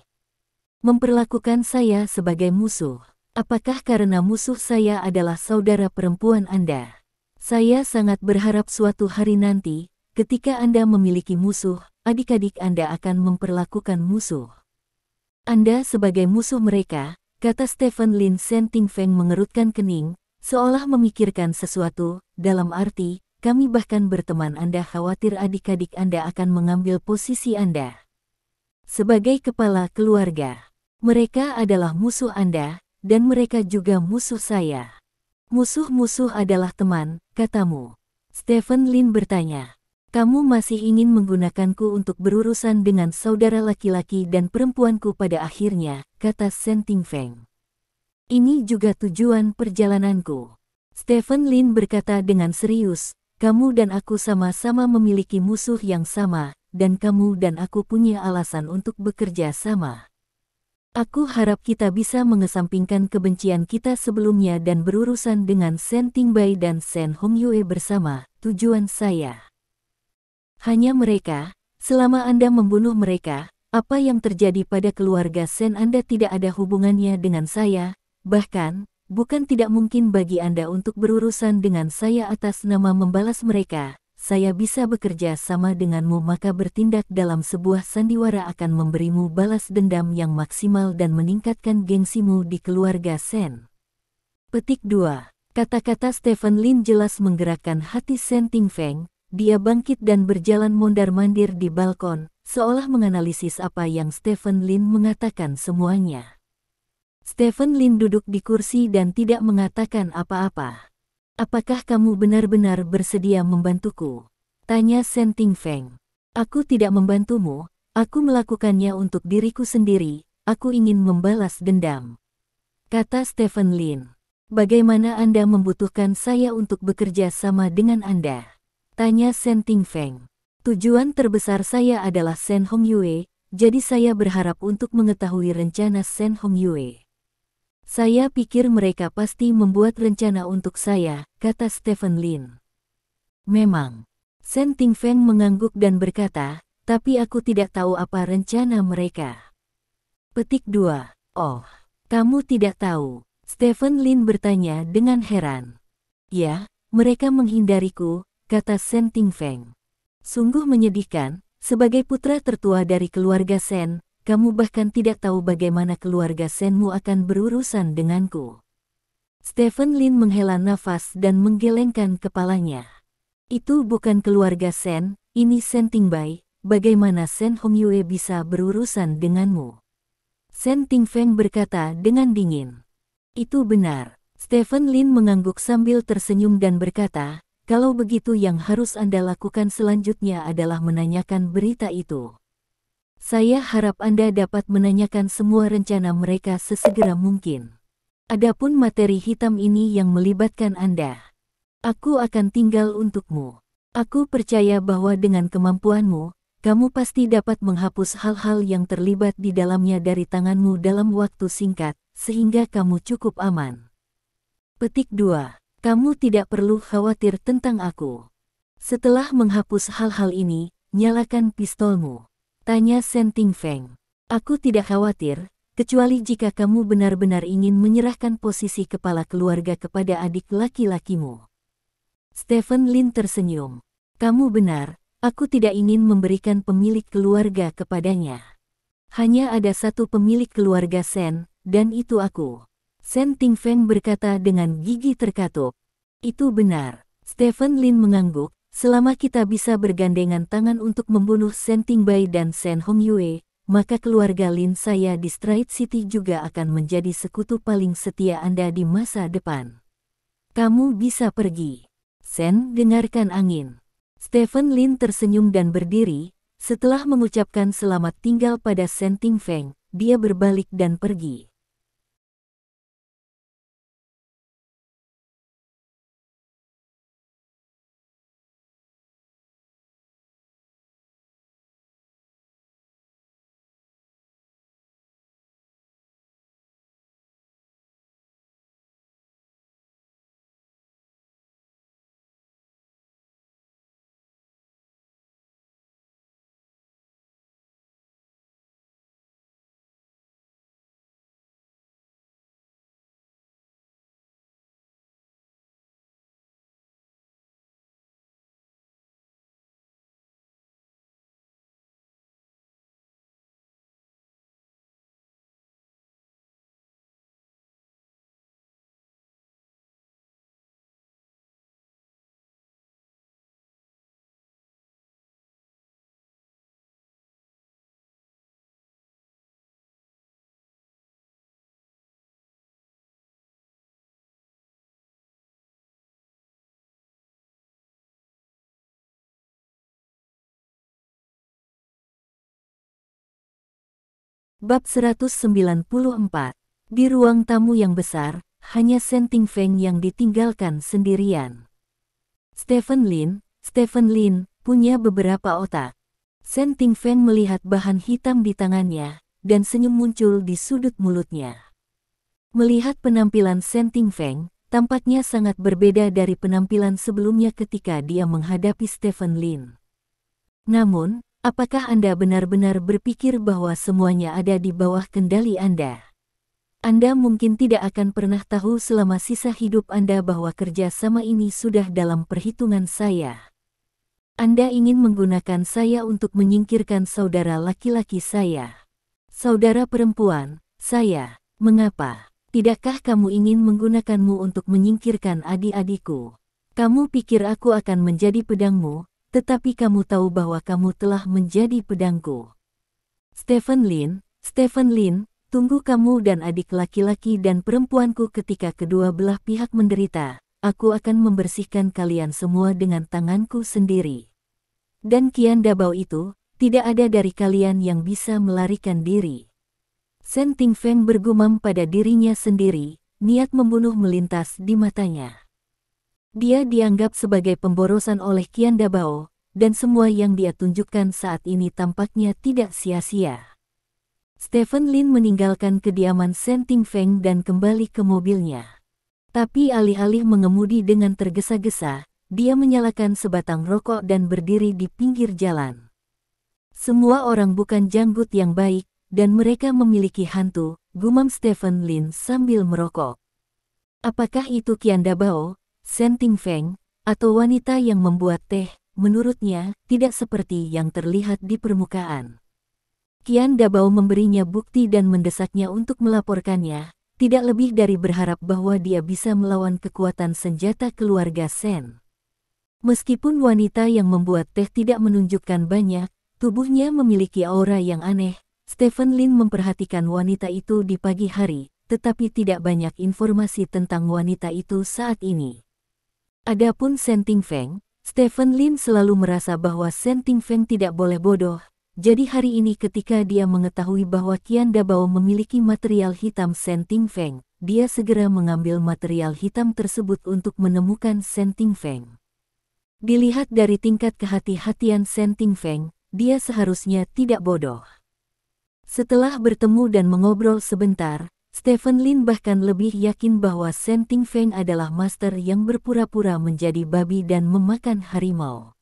memperlakukan saya sebagai musuh? Apakah karena musuh saya adalah saudara perempuan Anda? Saya sangat berharap suatu hari nanti, ketika Anda memiliki musuh, adik-adik Anda akan memperlakukan musuh Anda sebagai musuh mereka, kata Stephen Lin. Sen Tingfeng mengerutkan kening, seolah memikirkan sesuatu, dalam arti, kami bahkan berteman. Anda khawatir adik-adik Anda akan mengambil posisi Anda sebagai kepala keluarga. Mereka adalah musuh Anda, dan mereka juga musuh saya. Musuh-musuh adalah teman, katamu. Stephen Lin bertanya. Kamu masih ingin menggunakanku untuk berurusan dengan saudara laki-laki dan perempuanku pada akhirnya, kata Sen Tingfeng. Ini juga tujuan perjalananku. Stephen Lin berkata dengan serius, kamu dan aku sama-sama memiliki musuh yang sama, dan kamu dan aku punya alasan untuk bekerja sama. Aku harap kita bisa mengesampingkan kebencian kita sebelumnya dan berurusan dengan Sen Tingbai dan Sen Hongyue bersama. Tujuan saya hanya mereka. Selama Anda membunuh mereka, apa yang terjadi pada keluarga Sen Anda tidak ada hubungannya dengan saya. Bahkan, bukan tidak mungkin bagi Anda untuk berurusan dengan saya atas nama membalas mereka. Saya bisa bekerja sama denganmu, maka bertindak dalam sebuah sandiwara akan memberimu balas dendam yang maksimal dan meningkatkan gengsimu di keluarga Sen. Petik 2. Kata-kata Stephen Lin jelas menggerakkan hati Sen Tingfeng. Dia bangkit dan berjalan mondar-mandir di balkon, seolah menganalisis apa yang Stephen Lin mengatakan semuanya. Stephen Lin duduk di kursi dan tidak mengatakan apa-apa. Apakah kamu benar-benar bersedia membantuku? Tanya Sen Tingfeng. Aku tidak membantumu, aku melakukannya untuk diriku sendiri, aku ingin membalas dendam. Kata Stephen Lin. Bagaimana Anda membutuhkan saya untuk bekerja sama dengan Anda? Tanya Sen Tingfeng. Tujuan terbesar saya adalah Sen Hongyue, jadi saya berharap untuk mengetahui rencana Sen Hongyue. Saya pikir mereka pasti membuat rencana untuk saya, kata Stephen Lin. Memang. Sen Tingfeng mengangguk dan berkata, tapi aku tidak tahu apa rencana mereka. Petik 2. Oh, kamu tidak tahu? Stephen Lin bertanya dengan heran. Ya, mereka menghindariku, kata Sen Tingfeng. Sungguh menyedihkan, Sebagai putra tertua dari keluarga Sen, kamu bahkan tidak tahu bagaimana keluarga Senmu akan berurusan denganku. Stephen Lin menghela nafas dan menggelengkan kepalanya. Itu bukan keluarga Sen, ini Sen Tingbai. Bagaimana Sen Hongyue bisa berurusan denganmu? Sen Tingfeng berkata dengan dingin. Itu benar. Stephen Lin mengangguk sambil tersenyum dan berkata, kalau begitu yang harus Anda lakukan selanjutnya adalah menanyakan berita itu. Saya harap Anda dapat menanyakan semua rencana mereka sesegera mungkin. Adapun materi hitam ini yang melibatkan Anda, aku akan tinggal untukmu. Aku percaya bahwa dengan kemampuanmu, kamu pasti dapat menghapus hal-hal yang terlibat di dalamnya dari tanganmu dalam waktu singkat, sehingga kamu cukup aman. Petik 2. Kamu tidak perlu khawatir tentang aku. Setelah menghapus hal-hal ini, nyalakan pistolmu. Tanya Sen Tingfeng. Aku tidak khawatir, kecuali jika kamu benar-benar ingin menyerahkan posisi kepala keluarga kepada adik laki-lakimu. Stephen Lin tersenyum. Kamu benar. Aku tidak ingin memberikan pemilik keluarga kepadanya. Hanya ada satu pemilik keluarga Sen, dan itu aku. Sen Tingfeng berkata dengan gigi terkatup. Itu benar. Stephen Lin mengangguk, selama kita bisa bergandengan tangan untuk membunuh Sen Tingbai dan Sen Hongyue, maka keluarga Lin saya di Stride City juga akan menjadi sekutu paling setia Anda di masa depan. Kamu bisa pergi. Sen, dengarkan angin. Stephen Lin tersenyum dan berdiri. Setelah mengucapkan selamat tinggal pada Sen Tingfeng, dia berbalik dan pergi. Bab 194. Di ruang tamu yang besar, hanya Sen Tingfeng yang ditinggalkan sendirian. Stephen Lin, punya beberapa otak. Sen Tingfeng melihat bahan hitam di tangannya, dan senyum muncul di sudut mulutnya. Melihat penampilan Sen Tingfeng, tampaknya sangat berbeda dari penampilan sebelumnya ketika dia menghadapi Stephen Lin. Namun, apakah Anda benar-benar berpikir bahwa semuanya ada di bawah kendali Anda? Anda mungkin tidak akan pernah tahu selama sisa hidup Anda bahwa kerja sama ini sudah dalam perhitungan saya. Anda ingin menggunakan saya untuk menyingkirkan saudara laki-laki saya. Saudara perempuan, saya. Mengapa? Tidakkah kamu ingin menggunakanmu untuk menyingkirkan adik-adikku? Kamu pikir aku akan menjadi pedangmu? Tetapi kamu tahu bahwa kamu telah menjadi pedangku. Stephen Lin, tunggu kamu dan adik laki-laki dan perempuanku ketika kedua belah pihak menderita. Aku akan membersihkan kalian semua dengan tanganku sendiri. Dan Qian Dabao itu, tidak ada dari kalian yang bisa melarikan diri. Sen Tingfeng bergumam pada dirinya sendiri, niat membunuh melintas di matanya. Dia dianggap sebagai pemborosan oleh Qian Dabao, dan semua yang dia tunjukkan saat ini tampaknya tidak sia-sia. Stephen Lin meninggalkan kediaman Sen Tingfeng dan kembali ke mobilnya. Tapi alih-alih mengemudi dengan tergesa-gesa, dia menyalakan sebatang rokok dan berdiri di pinggir jalan. Semua orang bukan janggut yang baik, dan mereka memiliki hantu, gumam Stephen Lin sambil merokok. Apakah itu Qian Dabao, Sen Tingfeng, atau wanita yang membuat teh? menurutnya, tidak seperti yang terlihat di permukaan. Qian Dabao memberinya bukti dan mendesaknya untuk melaporkannya, tidak lebih dari berharap bahwa dia bisa melawan kekuatan senjata keluarga Shen. Meskipun wanita yang membuat teh tidak menunjukkan banyak, tubuhnya memiliki aura yang aneh. Stephen Lin memperhatikan wanita itu di pagi hari, tetapi tidak banyak informasi tentang wanita itu saat ini. Adapun Shen Tingfeng, Stephen Lin selalu merasa bahwa Shen Tingfeng tidak boleh bodoh. Jadi hari ini ketika dia mengetahui bahwa Qian Dabao memiliki material hitam Shen Tingfeng, dia segera mengambil material hitam tersebut untuk menemukan Shen Tingfeng. Dilihat dari tingkat kehati-hatian Shen Tingfeng, dia seharusnya tidak bodoh. Setelah bertemu dan mengobrol sebentar, Stephen Lin bahkan lebih yakin bahwa Shen Tingfeng adalah master yang berpura-pura menjadi babi dan memakan harimau.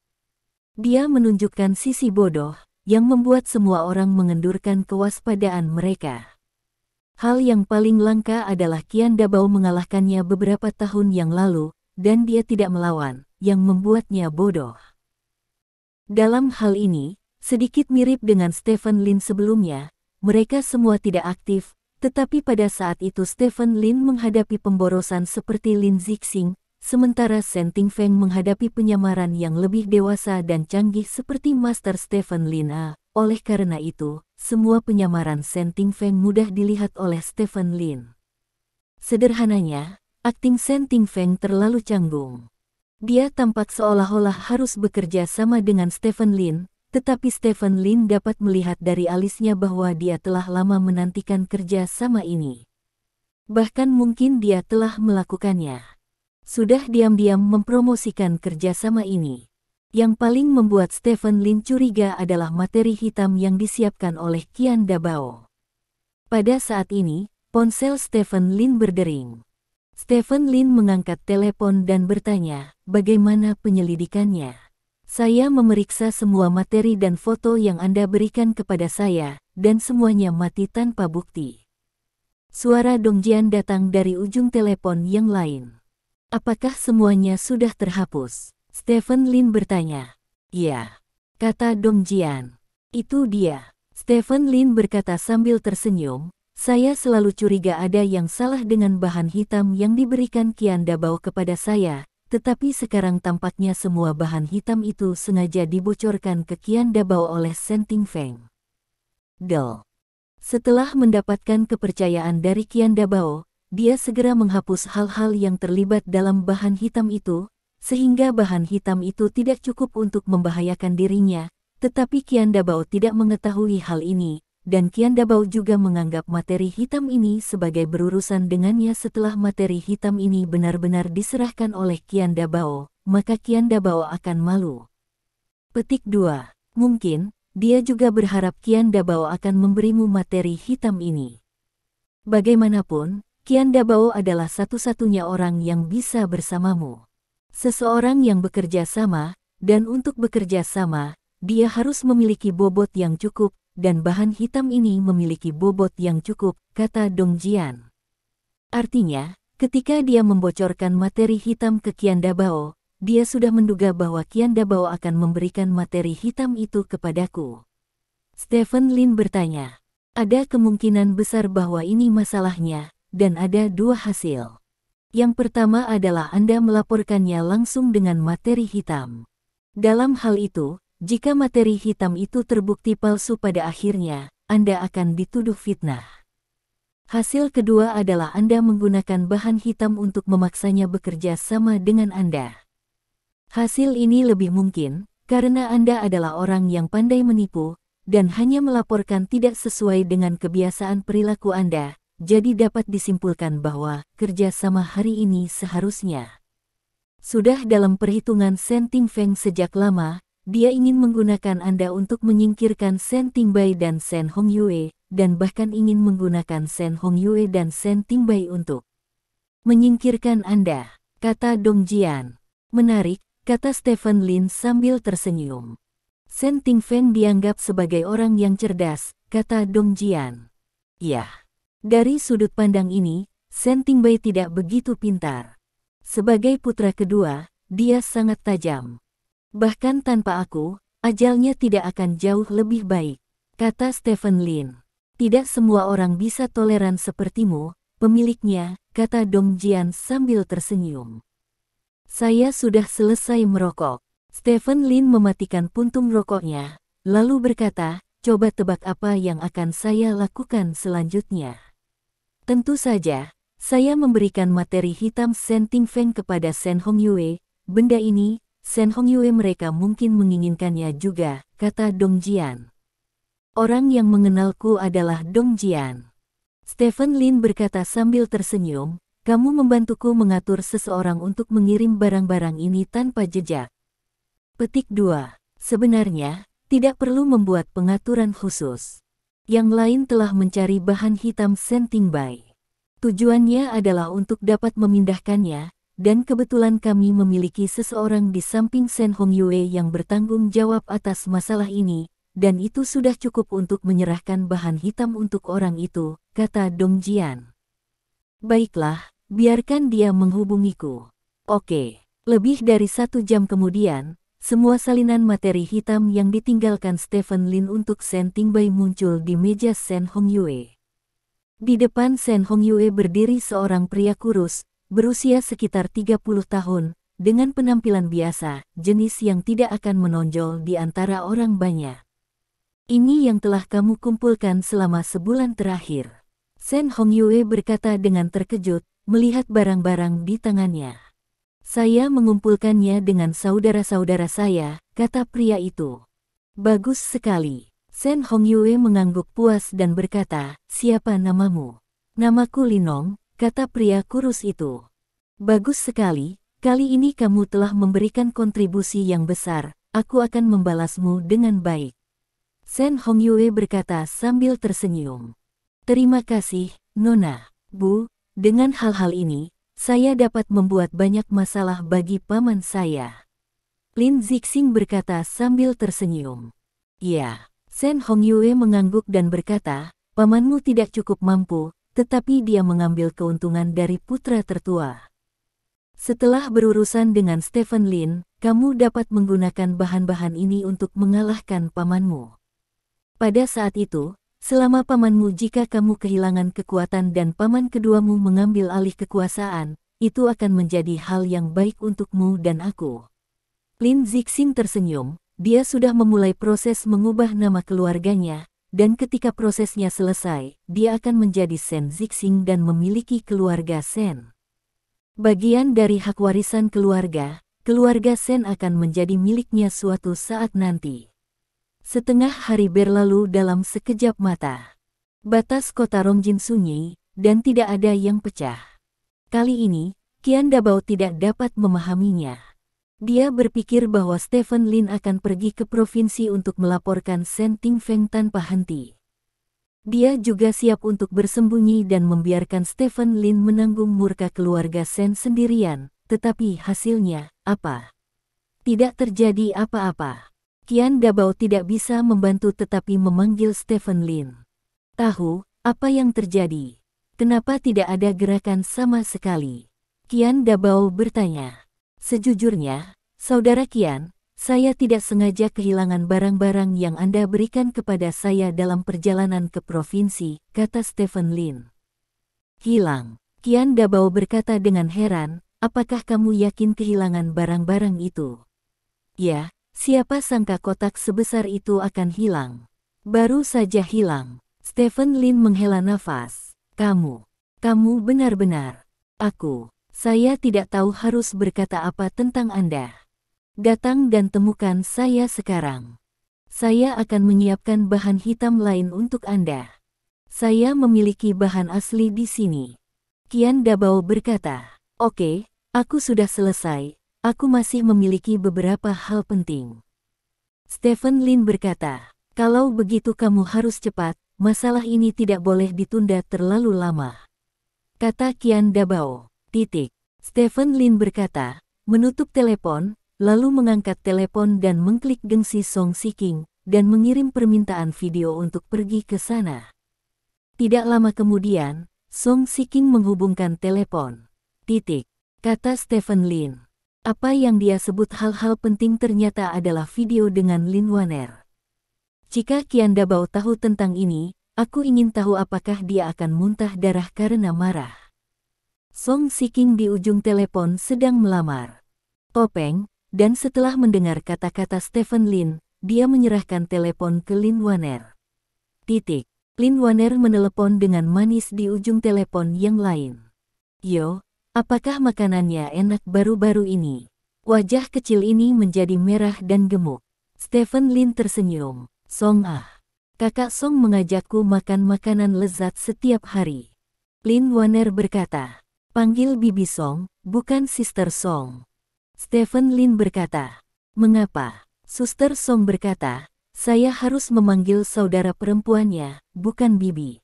Dia menunjukkan sisi bodoh, yang membuat semua orang mengendurkan kewaspadaan mereka. Hal yang paling langka adalah Qian Dabao mengalahkannya beberapa tahun yang lalu, dan dia tidak melawan, yang membuatnya bodoh. Dalam hal ini, sedikit mirip dengan Stephen Lin sebelumnya, mereka semua tidak aktif, tetapi pada saat itu Stephen Lin menghadapi pemborosan seperti Lin Zixing, sementara Shen Tingfeng menghadapi penyamaran yang lebih dewasa dan canggih seperti Master Stephen Lin. Oleh karena itu, semua penyamaran Shen Tingfeng mudah dilihat oleh Stephen Lin. Sederhananya, akting Shen Tingfeng terlalu canggung. Dia tampak seolah-olah harus bekerja sama dengan Stephen Lin, tetapi Stephen Lin dapat melihat dari alisnya bahwa dia telah lama menantikan kerja sama ini. Bahkan mungkin dia telah melakukannya. Sudah diam-diam mempromosikan kerjasama ini. Yang paling membuat Stephen Lin curiga adalah materi hitam yang disiapkan oleh Qian Dabao. Pada saat ini, ponsel Stephen Lin berdering. Stephen Lin mengangkat telepon dan bertanya, bagaimana penyelidikannya? Saya memeriksa semua materi dan foto yang Anda berikan kepada saya, dan semuanya mati tanpa bukti. Suara Dong Jian datang dari ujung telepon yang lain. Apakah semuanya sudah terhapus? Stephen Lin bertanya. Ya, kata Dong Jian. Itu dia. Stephen Lin berkata sambil tersenyum, saya selalu curiga ada yang salah dengan bahan hitam yang diberikan Qian Dabao kepada saya, tetapi sekarang tampaknya semua bahan hitam itu sengaja dibocorkan ke Qian Dabao oleh Shen Tingfeng. Setelah mendapatkan kepercayaan dari Qian Dabao, dia segera menghapus hal-hal yang terlibat dalam bahan hitam itu, sehingga bahan hitam itu tidak cukup untuk membahayakan dirinya, tetapi Qian Dabao tidak mengetahui hal ini, dan Qian Dabao juga menganggap materi hitam ini sebagai berurusan dengannya. Setelah materi hitam ini benar-benar diserahkan oleh Qian Dabao, maka Qian Dabao akan malu. Petik 2. Mungkin, dia juga berharap Qian Dabao akan memberimu materi hitam ini. Bagaimanapun, Qian Dabao adalah satu-satunya orang yang bisa bersamamu. Seseorang yang bekerja sama, dan untuk bekerja sama, dia harus memiliki bobot yang cukup, dan bahan hitam ini memiliki bobot yang cukup, kata Dong Jian. Artinya, ketika dia membocorkan materi hitam ke Qian Dabao, dia sudah menduga bahwa Qian Dabao akan memberikan materi hitam itu kepadaku. Stephen Lin bertanya, ada kemungkinan besar bahwa ini masalahnya, dan ada dua hasil. Yang pertama adalah Anda melaporkannya langsung dengan materi hitam. Dalam hal itu, jika materi hitam itu terbukti palsu pada akhirnya, Anda akan dituduh fitnah. Hasil kedua adalah Anda menggunakan bahan hitam untuk memaksanya bekerja sama dengan Anda. Hasil ini lebih mungkin, karena Anda adalah orang yang pandai menipu, dan hanya melaporkan tidak sesuai dengan kebiasaan perilaku Anda, jadi dapat disimpulkan bahwa kerja sama hari ini seharusnya sudah dalam perhitungan Shen Tingfeng sejak lama. Dia ingin menggunakan Anda untuk menyingkirkan Shen Tingbai dan Shen Hongyue, dan bahkan ingin menggunakan Shen Hongyue dan Shen Tingbai untuk menyingkirkan Anda, kata Dong Jian. Menarik, kata Stephen Lin sambil tersenyum. Shen Tingfeng dianggap sebagai orang yang cerdas, kata Dong Jian. Ya, dari sudut pandang ini, Shen Tingbai tidak begitu pintar. Sebagai putra kedua, dia sangat tajam. Bahkan tanpa aku, ajalnya tidak akan jauh lebih baik, kata Stephen Lin. Tidak semua orang bisa toleran sepertimu, pemiliknya, kata Dong Jian sambil tersenyum. Saya sudah selesai merokok. Stephen Lin mematikan puntung rokoknya, lalu berkata, coba tebak apa yang akan saya lakukan selanjutnya. Tentu saja, saya memberikan materi hitam Sen Ting Feng kepada Shen Hongyue. Benda ini, Shen Hongyue mereka mungkin menginginkannya juga, kata Dong Jian. Orang yang mengenalku adalah Dong Jian. Stephen Lin berkata sambil tersenyum, kamu membantuku mengatur seseorang untuk mengirim barang-barang ini tanpa jejak. Petik 2. Sebenarnya, tidak perlu membuat pengaturan khusus. Yang lain telah mencari bahan hitam Sen Ting Bai. Tujuannya adalah untuk dapat memindahkannya, dan kebetulan kami memiliki seseorang di samping Shen Hongyue yang bertanggung jawab atas masalah ini, dan itu sudah cukup untuk menyerahkan bahan hitam untuk orang itu, kata Dong Jian. Baiklah, biarkan dia menghubungiku. Oke. Lebih dari 1 jam kemudian, semua salinan materi hitam yang ditinggalkan Stephen Lin untuk Shen Ting Bai muncul di meja Shen Hongyue. Di depan Shen Hongyue berdiri seorang pria kurus, berusia sekitar 30 tahun, dengan penampilan biasa, jenis yang tidak akan menonjol di antara orang banyak. Ini yang telah kamu kumpulkan selama sebulan terakhir. Shen Hongyue berkata dengan terkejut, melihat barang-barang di tangannya. Saya mengumpulkannya dengan saudara-saudara saya, kata pria itu. Bagus sekali. Shen Hongyue mengangguk puas dan berkata, siapa namamu? Namaku Linong, kata pria kurus itu. Bagus sekali, kali ini kamu telah memberikan kontribusi yang besar, aku akan membalasmu dengan baik. Shen Hongyue berkata sambil tersenyum. Terima kasih, Nona. Bu, dengan hal-hal ini, saya dapat membuat banyak masalah bagi paman saya. Lin Zixing berkata sambil tersenyum. Ya, Shen Hongyue mengangguk dan berkata, pamanmu tidak cukup mampu, tetapi dia mengambil keuntungan dari putra tertua. Setelah berurusan dengan Stephen Lin, kamu dapat menggunakan bahan-bahan ini untuk mengalahkan pamanmu. Pada saat itu, selama pamanmu jika kamu kehilangan kekuatan dan paman keduamu mengambil alih kekuasaan, itu akan menjadi hal yang baik untukmu dan aku. Lin Zixing tersenyum, dia sudah memulai proses mengubah nama keluarganya, dan ketika prosesnya selesai, dia akan menjadi Shen Zixing dan memiliki keluarga Shen. Bagian dari hak warisan keluarga Shen akan menjadi miliknya suatu saat nanti. Setengah hari berlalu dalam sekejap mata. Batas kota Rongjin sunyi, dan tidak ada yang pecah. Kali ini, Qian Dabao tidak dapat memahaminya. Dia berpikir bahwa Stephen Lin akan pergi ke provinsi untuk melaporkan Shen Ting Feng tanpa henti. Dia juga siap untuk bersembunyi dan membiarkan Stephen Lin menanggung murka keluarga Shen sendirian, tetapi hasilnya, apa? Tidak terjadi apa-apa. Qian Dabao tidak bisa membantu tetapi memanggil Stephen Lin. Tahu, apa yang terjadi? Kenapa tidak ada gerakan sama sekali? Qian Dabao bertanya. Sejujurnya, Saudara Qian, saya tidak sengaja kehilangan barang-barang yang Anda berikan kepada saya dalam perjalanan ke provinsi, kata Stephen Lin. Hilang. Qian Dabao berkata dengan heran, apakah kamu yakin kehilangan barang-barang itu? Ya. Siapa sangka kotak sebesar itu akan hilang? Baru saja hilang. Stephen Lin menghela nafas. Kamu benar-benar. Saya tidak tahu harus berkata apa tentang Anda. Datang dan temukan saya sekarang. Saya akan menyiapkan bahan hitam lain untuk Anda. Saya memiliki bahan asli di sini. Qian Dabao berkata, oke, aku sudah selesai. Aku masih memiliki beberapa hal penting. Stephen Lin berkata, kalau begitu kamu harus cepat, masalah ini tidak boleh ditunda terlalu lama. Kata Qian Dabao. Stephen Lin berkata, menutup telepon, lalu mengangkat telepon dan mengklik gengsi Song Shiking, dan mengirim permintaan video untuk pergi ke sana. Tidak lama kemudian, Song Shiking menghubungkan telepon. Kata Stephen Lin. Apa yang dia sebut hal-hal penting ternyata adalah video dengan Lin Waner. Jika Qian Dabao tahu tentang ini, aku ingin tahu apakah dia akan muntah darah karena marah. Song Shiking di ujung telepon sedang melamar topeng, dan setelah mendengar kata-kata Stephen Lin, dia menyerahkan telepon ke Lin Waner. Lin Waner menelepon dengan manis di ujung telepon yang lain. Yo, apakah makanannya enak baru-baru ini? Wajah kecil ini menjadi merah dan gemuk. Stephen Lin tersenyum. Song kakak Song mengajakku makan makanan lezat setiap hari. Lin Waner berkata, panggil Bibi Song, bukan Sister Song. Stephen Lin berkata, mengapa? Suster Song berkata, saya harus memanggil saudara perempuannya, bukan Bibi.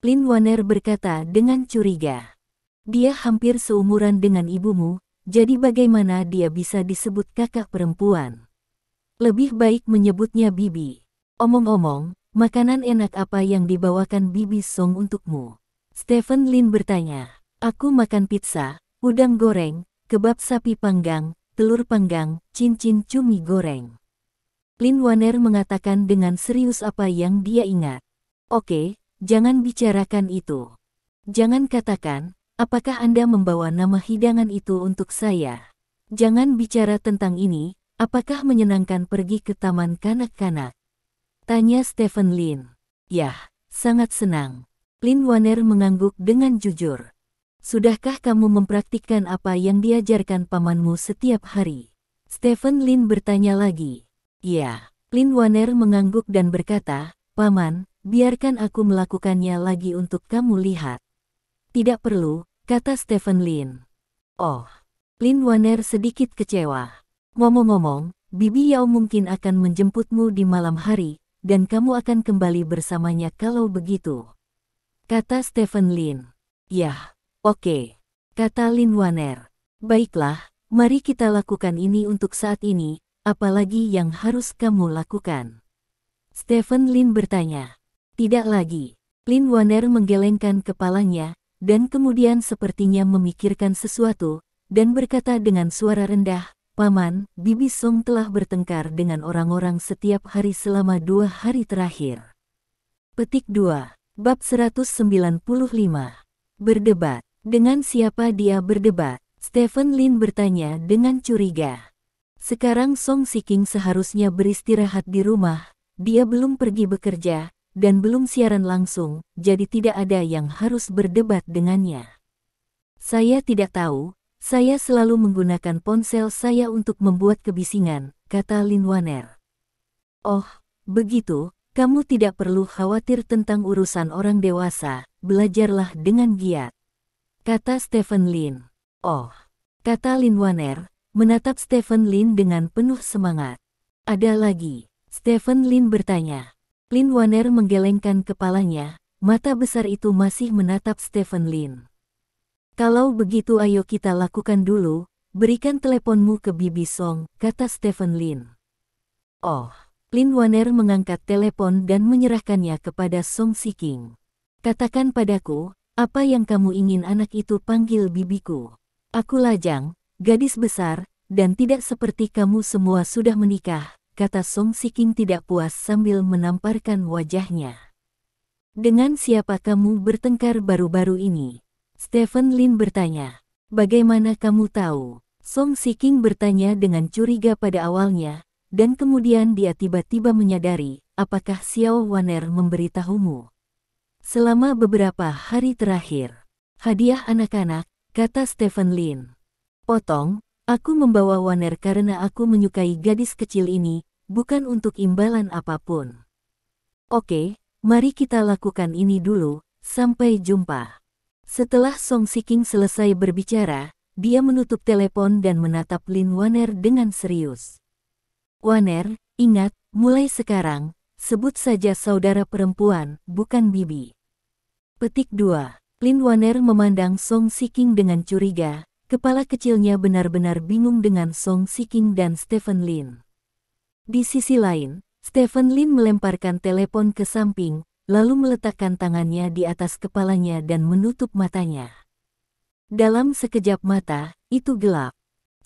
Lin Waner berkata dengan curiga. Dia hampir seumuran dengan ibumu, jadi bagaimana dia bisa disebut kakak perempuan? Lebih baik menyebutnya Bibi. Omong-omong, makanan enak apa yang dibawakan Bibi Song untukmu? Stephen Lin bertanya. Aku makan pizza, udang goreng, kebab sapi panggang, telur panggang, cincin cumi goreng. Lin Waner mengatakan dengan serius apa yang dia ingat. Oke, jangan bicarakan itu. Jangan katakan, apakah Anda membawa nama hidangan itu untuk saya? Jangan bicara tentang ini. Apakah menyenangkan pergi ke taman kanak-kanak? Tanya Stephen Lin. Yah, sangat senang. Lin Waner mengangguk dengan jujur. Sudahkah kamu mempraktikkan apa yang diajarkan pamanmu setiap hari? Stephen Lin bertanya lagi. Ya, Lin Waner mengangguk dan berkata, Paman, biarkan aku melakukannya lagi untuk kamu lihat. Tidak perlu, kata Stephen Lin. Oh, Lin Waner sedikit kecewa. Ngomong-ngomong, Bibi Yao mungkin akan menjemputmu di malam hari, dan kamu akan kembali bersamanya kalau begitu. Kata Stephen Lin. Yah, oke. Kata Lin Waner. Baiklah, mari kita lakukan ini untuk saat ini, apalagi yang harus kamu lakukan? Stephen Lin bertanya. Tidak lagi. Lin Waner menggelengkan kepalanya, dan kemudian sepertinya memikirkan sesuatu, dan berkata dengan suara rendah, Paman, Bibi Song telah bertengkar dengan orang-orang setiap hari selama 2 hari terakhir. Petik 2. Bab 195. Berdebat. Dengan siapa dia berdebat? Stephen Lin bertanya dengan curiga. Sekarang Song Shiking seharusnya beristirahat di rumah, dia belum pergi bekerja, dan belum siaran langsung, jadi tidak ada yang harus berdebat dengannya. Saya tidak tahu. Saya selalu menggunakan ponsel saya untuk membuat kebisingan, kata Lin Waner. Oh, begitu, kamu tidak perlu khawatir tentang urusan orang dewasa, belajarlah dengan giat. Kata Stephen Lin. Oh, kata Lin Waner, menatap Stephen Lin dengan penuh semangat. Ada lagi, Stephen Lin bertanya. Lin Waner menggelengkan kepalanya, mata besar itu masih menatap Stephen Lin. Kalau begitu ayo kita lakukan dulu, berikan teleponmu ke Bibi Song, kata Stephen Lin. Oh, Lin Waner mengangkat telepon dan menyerahkannya kepada Song Shiking. Katakan padaku, apa yang kamu ingin anak itu panggil bibiku? Aku lajang, gadis besar, dan tidak seperti kamu semua sudah menikah, kata Song Shiking tidak puas sambil menamparkan wajahnya. Dengan siapa kamu bertengkar baru-baru ini? Stephen Lin bertanya. Bagaimana kamu tahu? Song Shiking bertanya dengan curiga pada awalnya, dan kemudian dia tiba-tiba menyadari, apakah Xiao Waner memberitahumu? Selama beberapa hari terakhir. Hadiah anak-anak, kata Stephen Lin. Potong, aku membawa Waner karena aku menyukai gadis kecil ini, bukan untuk imbalan apapun. Oke, mari kita lakukan ini dulu, sampai jumpa. Setelah Song Shiking selesai berbicara, dia menutup telepon dan menatap Lin Waner dengan serius. Waner, ingat, mulai sekarang, sebut saja saudara perempuan, bukan bibi. Petik 2. Lin Waner memandang Song Shiking dengan curiga, kepala kecilnya benar-benar bingung dengan Song Shiking dan Stephen Lin. Di sisi lain, Stephen Lin melemparkan telepon ke samping, lalu meletakkan tangannya di atas kepalanya dan menutup matanya. Dalam sekejap mata, itu gelap.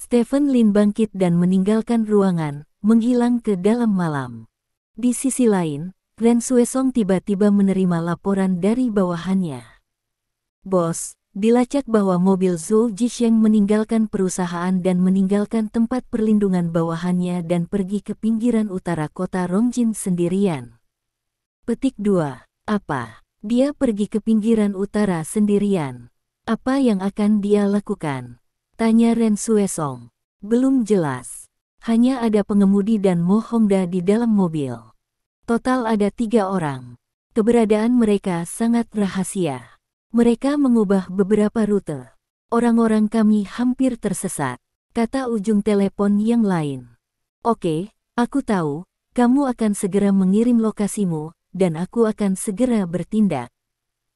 Stephen Lin bangkit dan meninggalkan ruangan, menghilang ke dalam malam. Di sisi lain, Ren Xuesong tiba-tiba menerima laporan dari bawahannya. Bos, dilacak bahwa mobil Zhou Zhisheng meninggalkan perusahaan dan meninggalkan tempat perlindungan bawahannya dan pergi ke pinggiran utara kota Rongjin sendirian. Petik 2. Apa? Dia pergi ke pinggiran utara sendirian. Apa yang akan dia lakukan? Tanya Ren Xuesong. Belum jelas. Hanya ada pengemudi dan Mo Hongda di dalam mobil. Total ada 3 orang. Keberadaan mereka sangat rahasia. Mereka mengubah beberapa rute. Orang-orang kami hampir tersesat, kata ujung telepon yang lain. Oke, aku tahu, kamu akan segera mengirim lokasimu, dan aku akan segera bertindak,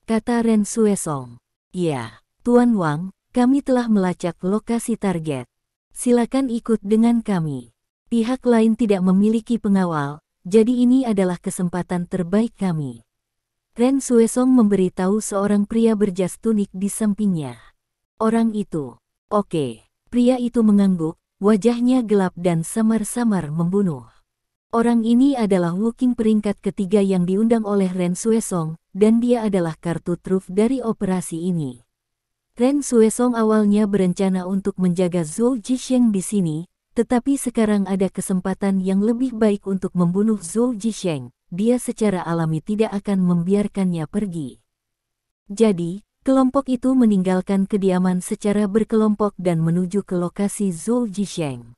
kata Ren Xuesong. Ya, Tuan Wang, kami telah melacak lokasi target. Silakan ikut dengan kami. Pihak lain tidak memiliki pengawal, jadi ini adalah kesempatan terbaik kami. Ren Xuesong memberitahu seorang pria berjas tunik di sampingnya. Orang itu. Oke. Pria itu mengangguk, wajahnya gelap dan samar-samar membunuh. Orang ini adalah Wuking peringkat ketiga yang diundang oleh Ren Xuesong, dan dia adalah kartu truf dari operasi ini. Ren Xuesong awalnya berencana untuk menjaga Zhou Zhisheng di sini, tetapi sekarang ada kesempatan yang lebih baik untuk membunuh Zhou Zhisheng. Dia secara alami tidak akan membiarkannya pergi. Jadi, kelompok itu meninggalkan kediaman secara berkelompok dan menuju ke lokasi Zhou Zhisheng.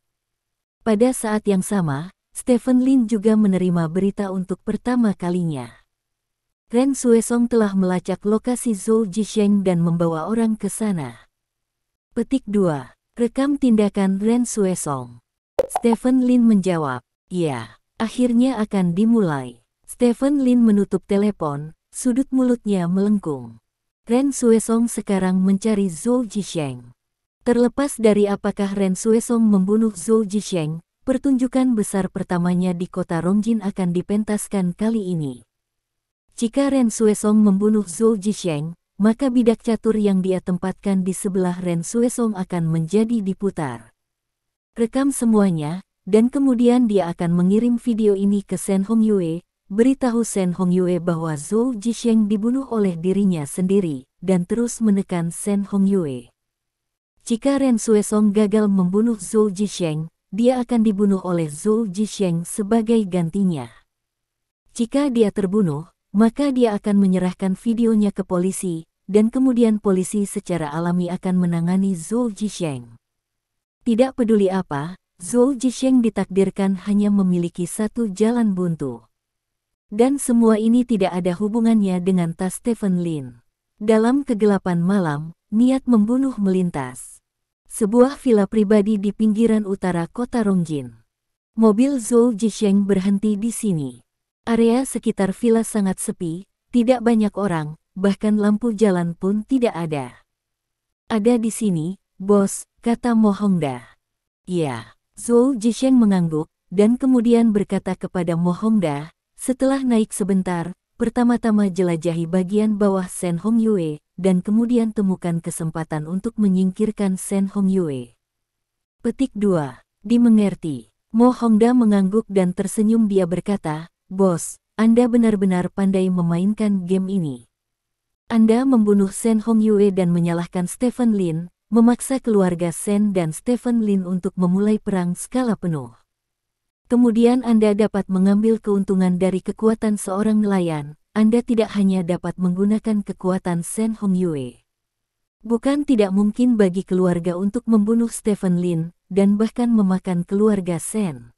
Pada saat yang sama, Stephen Lin juga menerima berita untuk pertama kalinya. Ren Xuesong telah melacak lokasi Zhou Zhisheng dan membawa orang ke sana. Petik 2. Rekam tindakan Ren Xuesong. Stephen Lin menjawab, "Ya, akhirnya akan dimulai." Stephen Lin menutup telepon, sudut mulutnya melengkung. Ren Xuesong sekarang mencari Zhou Zhisheng. Terlepas dari apakah Ren Xuesong membunuh Zhou Zhisheng, pertunjukan besar pertamanya di kota Rongjin akan dipentaskan kali ini. Jika Ren Xuesong membunuh Zhou Zhisheng, maka bidak catur yang dia tempatkan di sebelah Ren Xuesong akan menjadi diputar. Rekam semuanya, dan kemudian dia akan mengirim video ini ke Shen Hongyue, beritahu Shen Hongyue bahwa Zhou Zhisheng dibunuh oleh dirinya sendiri, dan terus menekan Shen Hongyue. Jika Ren Xuesong gagal membunuh Zhou Zhisheng, dia akan dibunuh oleh Zhou Zhisheng sebagai gantinya. Jika dia terbunuh, maka dia akan menyerahkan videonya ke polisi, dan kemudian polisi secara alami akan menangani Zhou Zhisheng. Tidak peduli apa, Zhou Zhisheng ditakdirkan hanya memiliki satu jalan buntu. Dan semua ini tidak ada hubungannya dengan tas Stephen Lin. Dalam kegelapan malam, niat membunuh melintas. Sebuah villa pribadi di pinggiran utara kota Rongjin. Mobil Zhou Zhisheng berhenti di sini. Area sekitar villa sangat sepi, tidak banyak orang, bahkan lampu jalan pun tidak ada. Ada di sini, bos, kata Mo Hongda. Ya, Zhou Zhisheng mengangguk, dan kemudian berkata kepada Mo Hongda, setelah naik sebentar, pertama-tama jelajahi bagian bawah Shen Hongyue, dan kemudian temukan kesempatan untuk menyingkirkan Shen Hongyue. Petik 2. Dimengerti. Mo Hongda mengangguk dan tersenyum. Dia berkata, "Bos, Anda benar-benar pandai memainkan game ini. Anda membunuh Shen Hongyue dan menyalahkan Stephen Lin, memaksa keluarga Shen dan Stephen Lin untuk memulai perang skala penuh. Kemudian Anda dapat mengambil keuntungan dari kekuatan seorang nelayan. Anda tidak hanya dapat menggunakan kekuatan Shen Hongyue. Bukan tidak mungkin bagi keluarga untuk membunuh Stephen Lin, dan bahkan memakan keluarga Shen."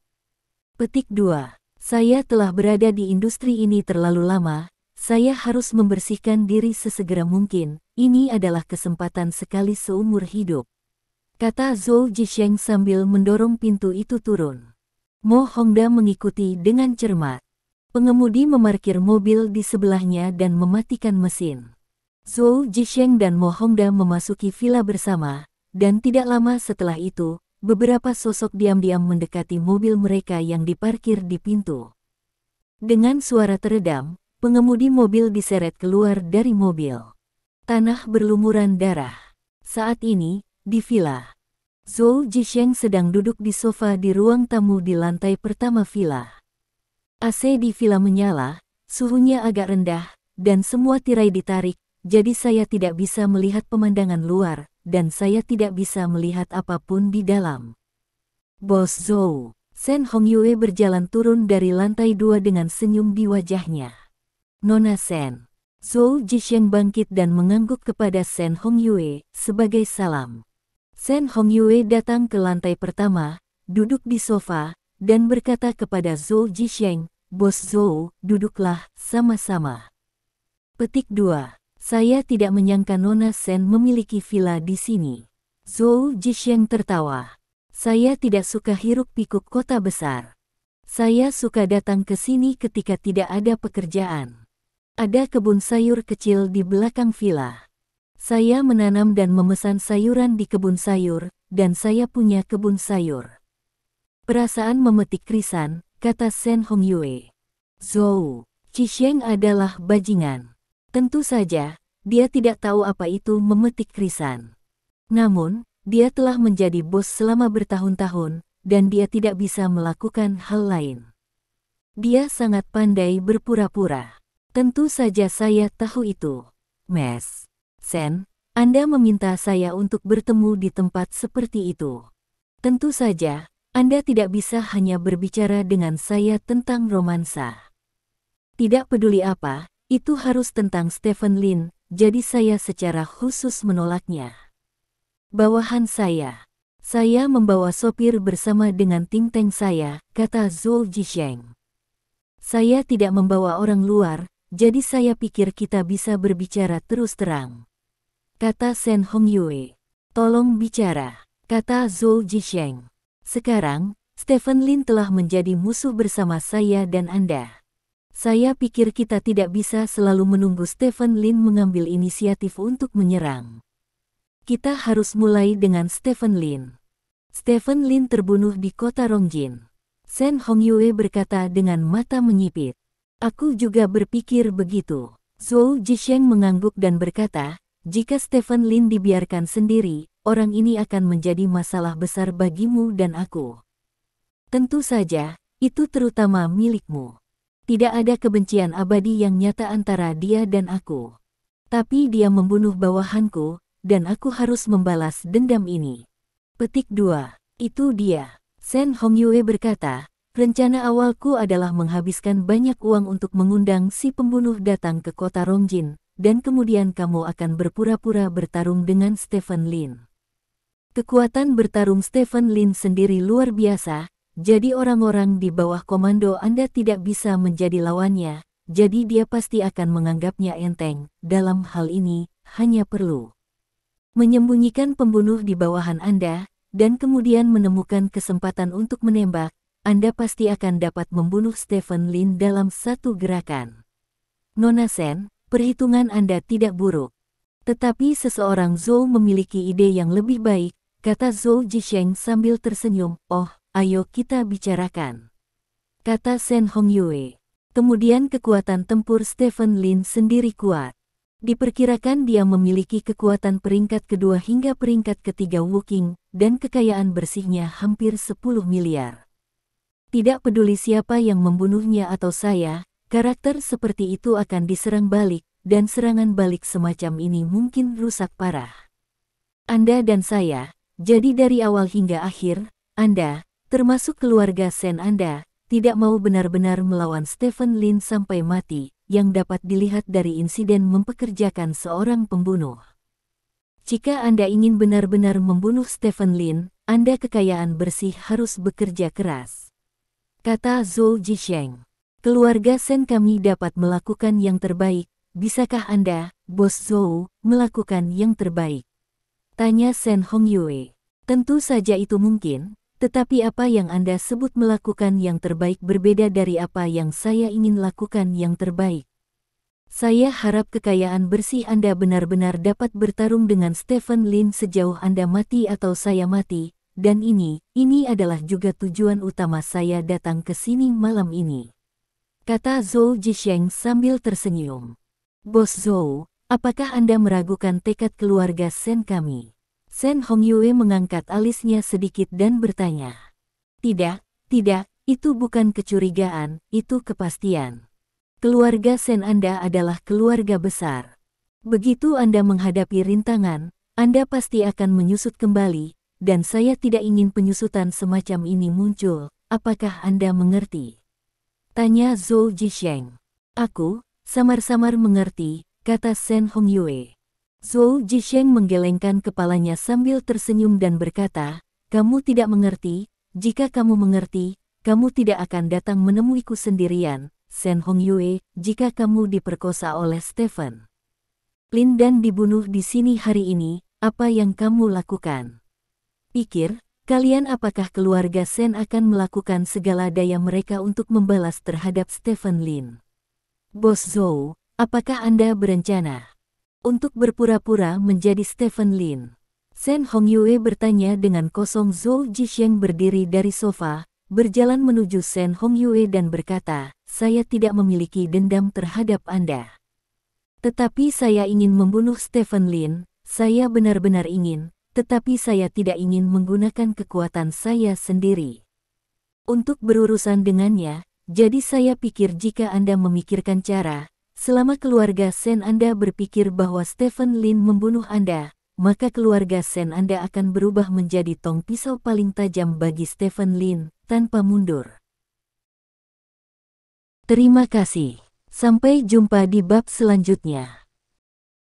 Petik 2. Saya telah berada di industri ini terlalu lama, saya harus membersihkan diri sesegera mungkin, ini adalah kesempatan sekali seumur hidup, kata Zhou Zhisheng sambil mendorong pintu itu turun. Mo Hongda mengikuti dengan cermat. Pengemudi memarkir mobil di sebelahnya dan mematikan mesin. Zhou Zhisheng dan Mo Hongda memasuki villa bersama, dan tidak lama setelah itu, beberapa sosok diam-diam mendekati mobil mereka yang diparkir di pintu. Dengan suara teredam, pengemudi mobil diseret keluar dari mobil. Tanah berlumuran darah. Saat ini, di villa Zhou Zhixiang sedang duduk di sofa di ruang tamu di lantai pertama villa. AC di villa menyala, suhunya agak rendah, dan semua tirai ditarik, jadi saya tidak bisa melihat pemandangan luar, dan saya tidak bisa melihat apapun di dalam. Bos Zhou, Shen Hongyue berjalan turun dari lantai 2 dengan senyum di wajahnya. Nona Shen. Zhou Zhixiang bangkit dan mengangguk kepada Shen Hongyue sebagai salam. Shen Hongyue datang ke lantai pertama, duduk di sofa, dan berkata kepada Zhou Zhixiang, Bos Zhou, duduklah, sama-sama. Petik 2. Saya tidak menyangka Nona Shen memiliki villa di sini. Zhou Zhixiang tertawa. Saya tidak suka hiruk-pikuk kota besar. Saya suka datang ke sini ketika tidak ada pekerjaan. Ada kebun sayur kecil di belakang villa. Saya menanam dan memesan sayuran di kebun sayur, dan saya punya kebun sayur. Perasaan memetik krisan, kata Shen Hongyue. Zhou Zhixiang adalah bajingan. Tentu saja, dia tidak tahu apa itu memetik krisan. Namun, dia telah menjadi bos selama bertahun-tahun, dan dia tidak bisa melakukan hal lain. Dia sangat pandai berpura-pura. Tentu saja saya tahu itu. Mes. Shen, Anda meminta saya untuk bertemu di tempat seperti itu. Tentu saja, Anda tidak bisa hanya berbicara dengan saya tentang romansa. Tidak peduli apa, itu harus tentang Stephen Lin, jadi saya secara khusus menolaknya. Bawahan saya membawa sopir bersama dengan ting tank saya, kata Zhou Zhixiang. Saya tidak membawa orang luar, jadi saya pikir kita bisa berbicara terus terang. Kata Shen Hongyue. Tolong bicara, kata Zhou Zhixiang. Sekarang, Stephen Lin telah menjadi musuh bersama saya dan Anda. Saya pikir kita tidak bisa selalu menunggu Stephen Lin mengambil inisiatif untuk menyerang. Kita harus mulai dengan Stephen Lin. Stephen Lin terbunuh di kota Rongjin. Shen Hongyue berkata dengan mata menyipit. Aku juga berpikir begitu. Zhou Zhixiang mengangguk dan berkata, jika Stephen Lin dibiarkan sendiri, orang ini akan menjadi masalah besar bagimu dan aku. Tentu saja, itu terutama milikmu. Tidak ada kebencian abadi yang nyata antara dia dan aku. Tapi dia membunuh bawahanku, dan aku harus membalas dendam ini. Petik 2. Itu dia. Shen Hongyue berkata, rencana awalku adalah menghabiskan banyak uang untuk mengundang si pembunuh datang ke kota Rongjin, dan kemudian kamu akan berpura-pura bertarung dengan Stephen Lin. Kekuatan bertarung Stephen Lin sendiri luar biasa, jadi orang-orang di bawah komando Anda tidak bisa menjadi lawannya, jadi dia pasti akan menganggapnya enteng. Dalam hal ini, hanya perlu menyembunyikan pembunuh di bawahan Anda, dan kemudian menemukan kesempatan untuk menembak, Anda pasti akan dapat membunuh Stephen Lin dalam satu gerakan. Nona Shen, perhitungan Anda tidak buruk. Tetapi seseorang Zhou memiliki ide yang lebih baik, kata Zhou Zhixiang sambil tersenyum. Oh, ayo kita bicarakan, kata Shen Hongyue. Kemudian kekuatan tempur Stephen Lin sendiri kuat. Diperkirakan dia memiliki kekuatan peringkat kedua hingga peringkat ketiga Wuking, dan kekayaan bersihnya hampir 10 miliar. Tidak peduli siapa yang membunuhnya atau saya, karakter seperti itu akan diserang balik, dan serangan balik semacam ini mungkin rusak parah. Anda dan saya, jadi dari awal hingga akhir, Anda, termasuk keluarga Shen Anda, tidak mau benar-benar melawan Stephen Lin sampai mati, yang dapat dilihat dari insiden mempekerjakan seorang pembunuh. Jika Anda ingin benar-benar membunuh Stephen Lin, Anda kekayaan bersih harus bekerja keras. Kata Zhou Zhixiang. Keluarga Shen kami dapat melakukan yang terbaik, bisakah Anda, Bos Zhou, melakukan yang terbaik? Tanya Shen Hongyue. Tentu saja itu mungkin, tetapi apa yang Anda sebut melakukan yang terbaik berbeda dari apa yang saya ingin lakukan yang terbaik. Saya harap kekayaan bersih Anda benar-benar dapat bertarung dengan Stephen Lin sejauh Anda mati atau saya mati, dan ini adalah juga tujuan utama saya datang ke sini malam ini. Kata Zhou Zhixiang sambil tersenyum. Bos Zhou, apakah Anda meragukan tekad keluarga Shen kami? Shen Hongyue mengangkat alisnya sedikit dan bertanya. Tidak, itu bukan kecurigaan, itu kepastian. Keluarga Shen Anda adalah keluarga besar. Begitu Anda menghadapi rintangan, Anda pasti akan menyusut kembali, dan saya tidak ingin penyusutan semacam ini muncul. Apakah Anda mengerti? Tanya Zhou Zhisheng. Aku, samar-samar mengerti, kata Shen Hongyue. Zhou Zhisheng menggelengkan kepalanya sambil tersenyum dan berkata, kamu tidak mengerti, jika kamu mengerti, kamu tidak akan datang menemuiku sendirian, Shen Hongyue, jika kamu diperkosa oleh Stephen Lin dan dibunuh di sini hari ini, apa yang kamu lakukan? Pikir, kalian apakah keluarga Shen akan melakukan segala daya mereka untuk membalas terhadap Stephen Lin? Bos Zhou, apakah Anda berencana untuk berpura-pura menjadi Stephen Lin? Shen Hongyue bertanya dengan kosong. Zhou Zhisheng berdiri dari sofa, berjalan menuju Shen Hongyue dan berkata, saya tidak memiliki dendam terhadap Anda. Tetapi saya ingin membunuh Stephen Lin, saya benar-benar ingin, tetapi saya tidak ingin menggunakan kekuatan saya sendiri untuk berurusan dengannya, jadi saya pikir jika Anda memikirkan cara, selama keluarga Shen Anda berpikir bahwa Stephen Lin membunuh Anda, maka keluarga Shen Anda akan berubah menjadi tong pisau paling tajam bagi Stephen Lin, tanpa mundur. Terima kasih. Sampai jumpa di bab selanjutnya.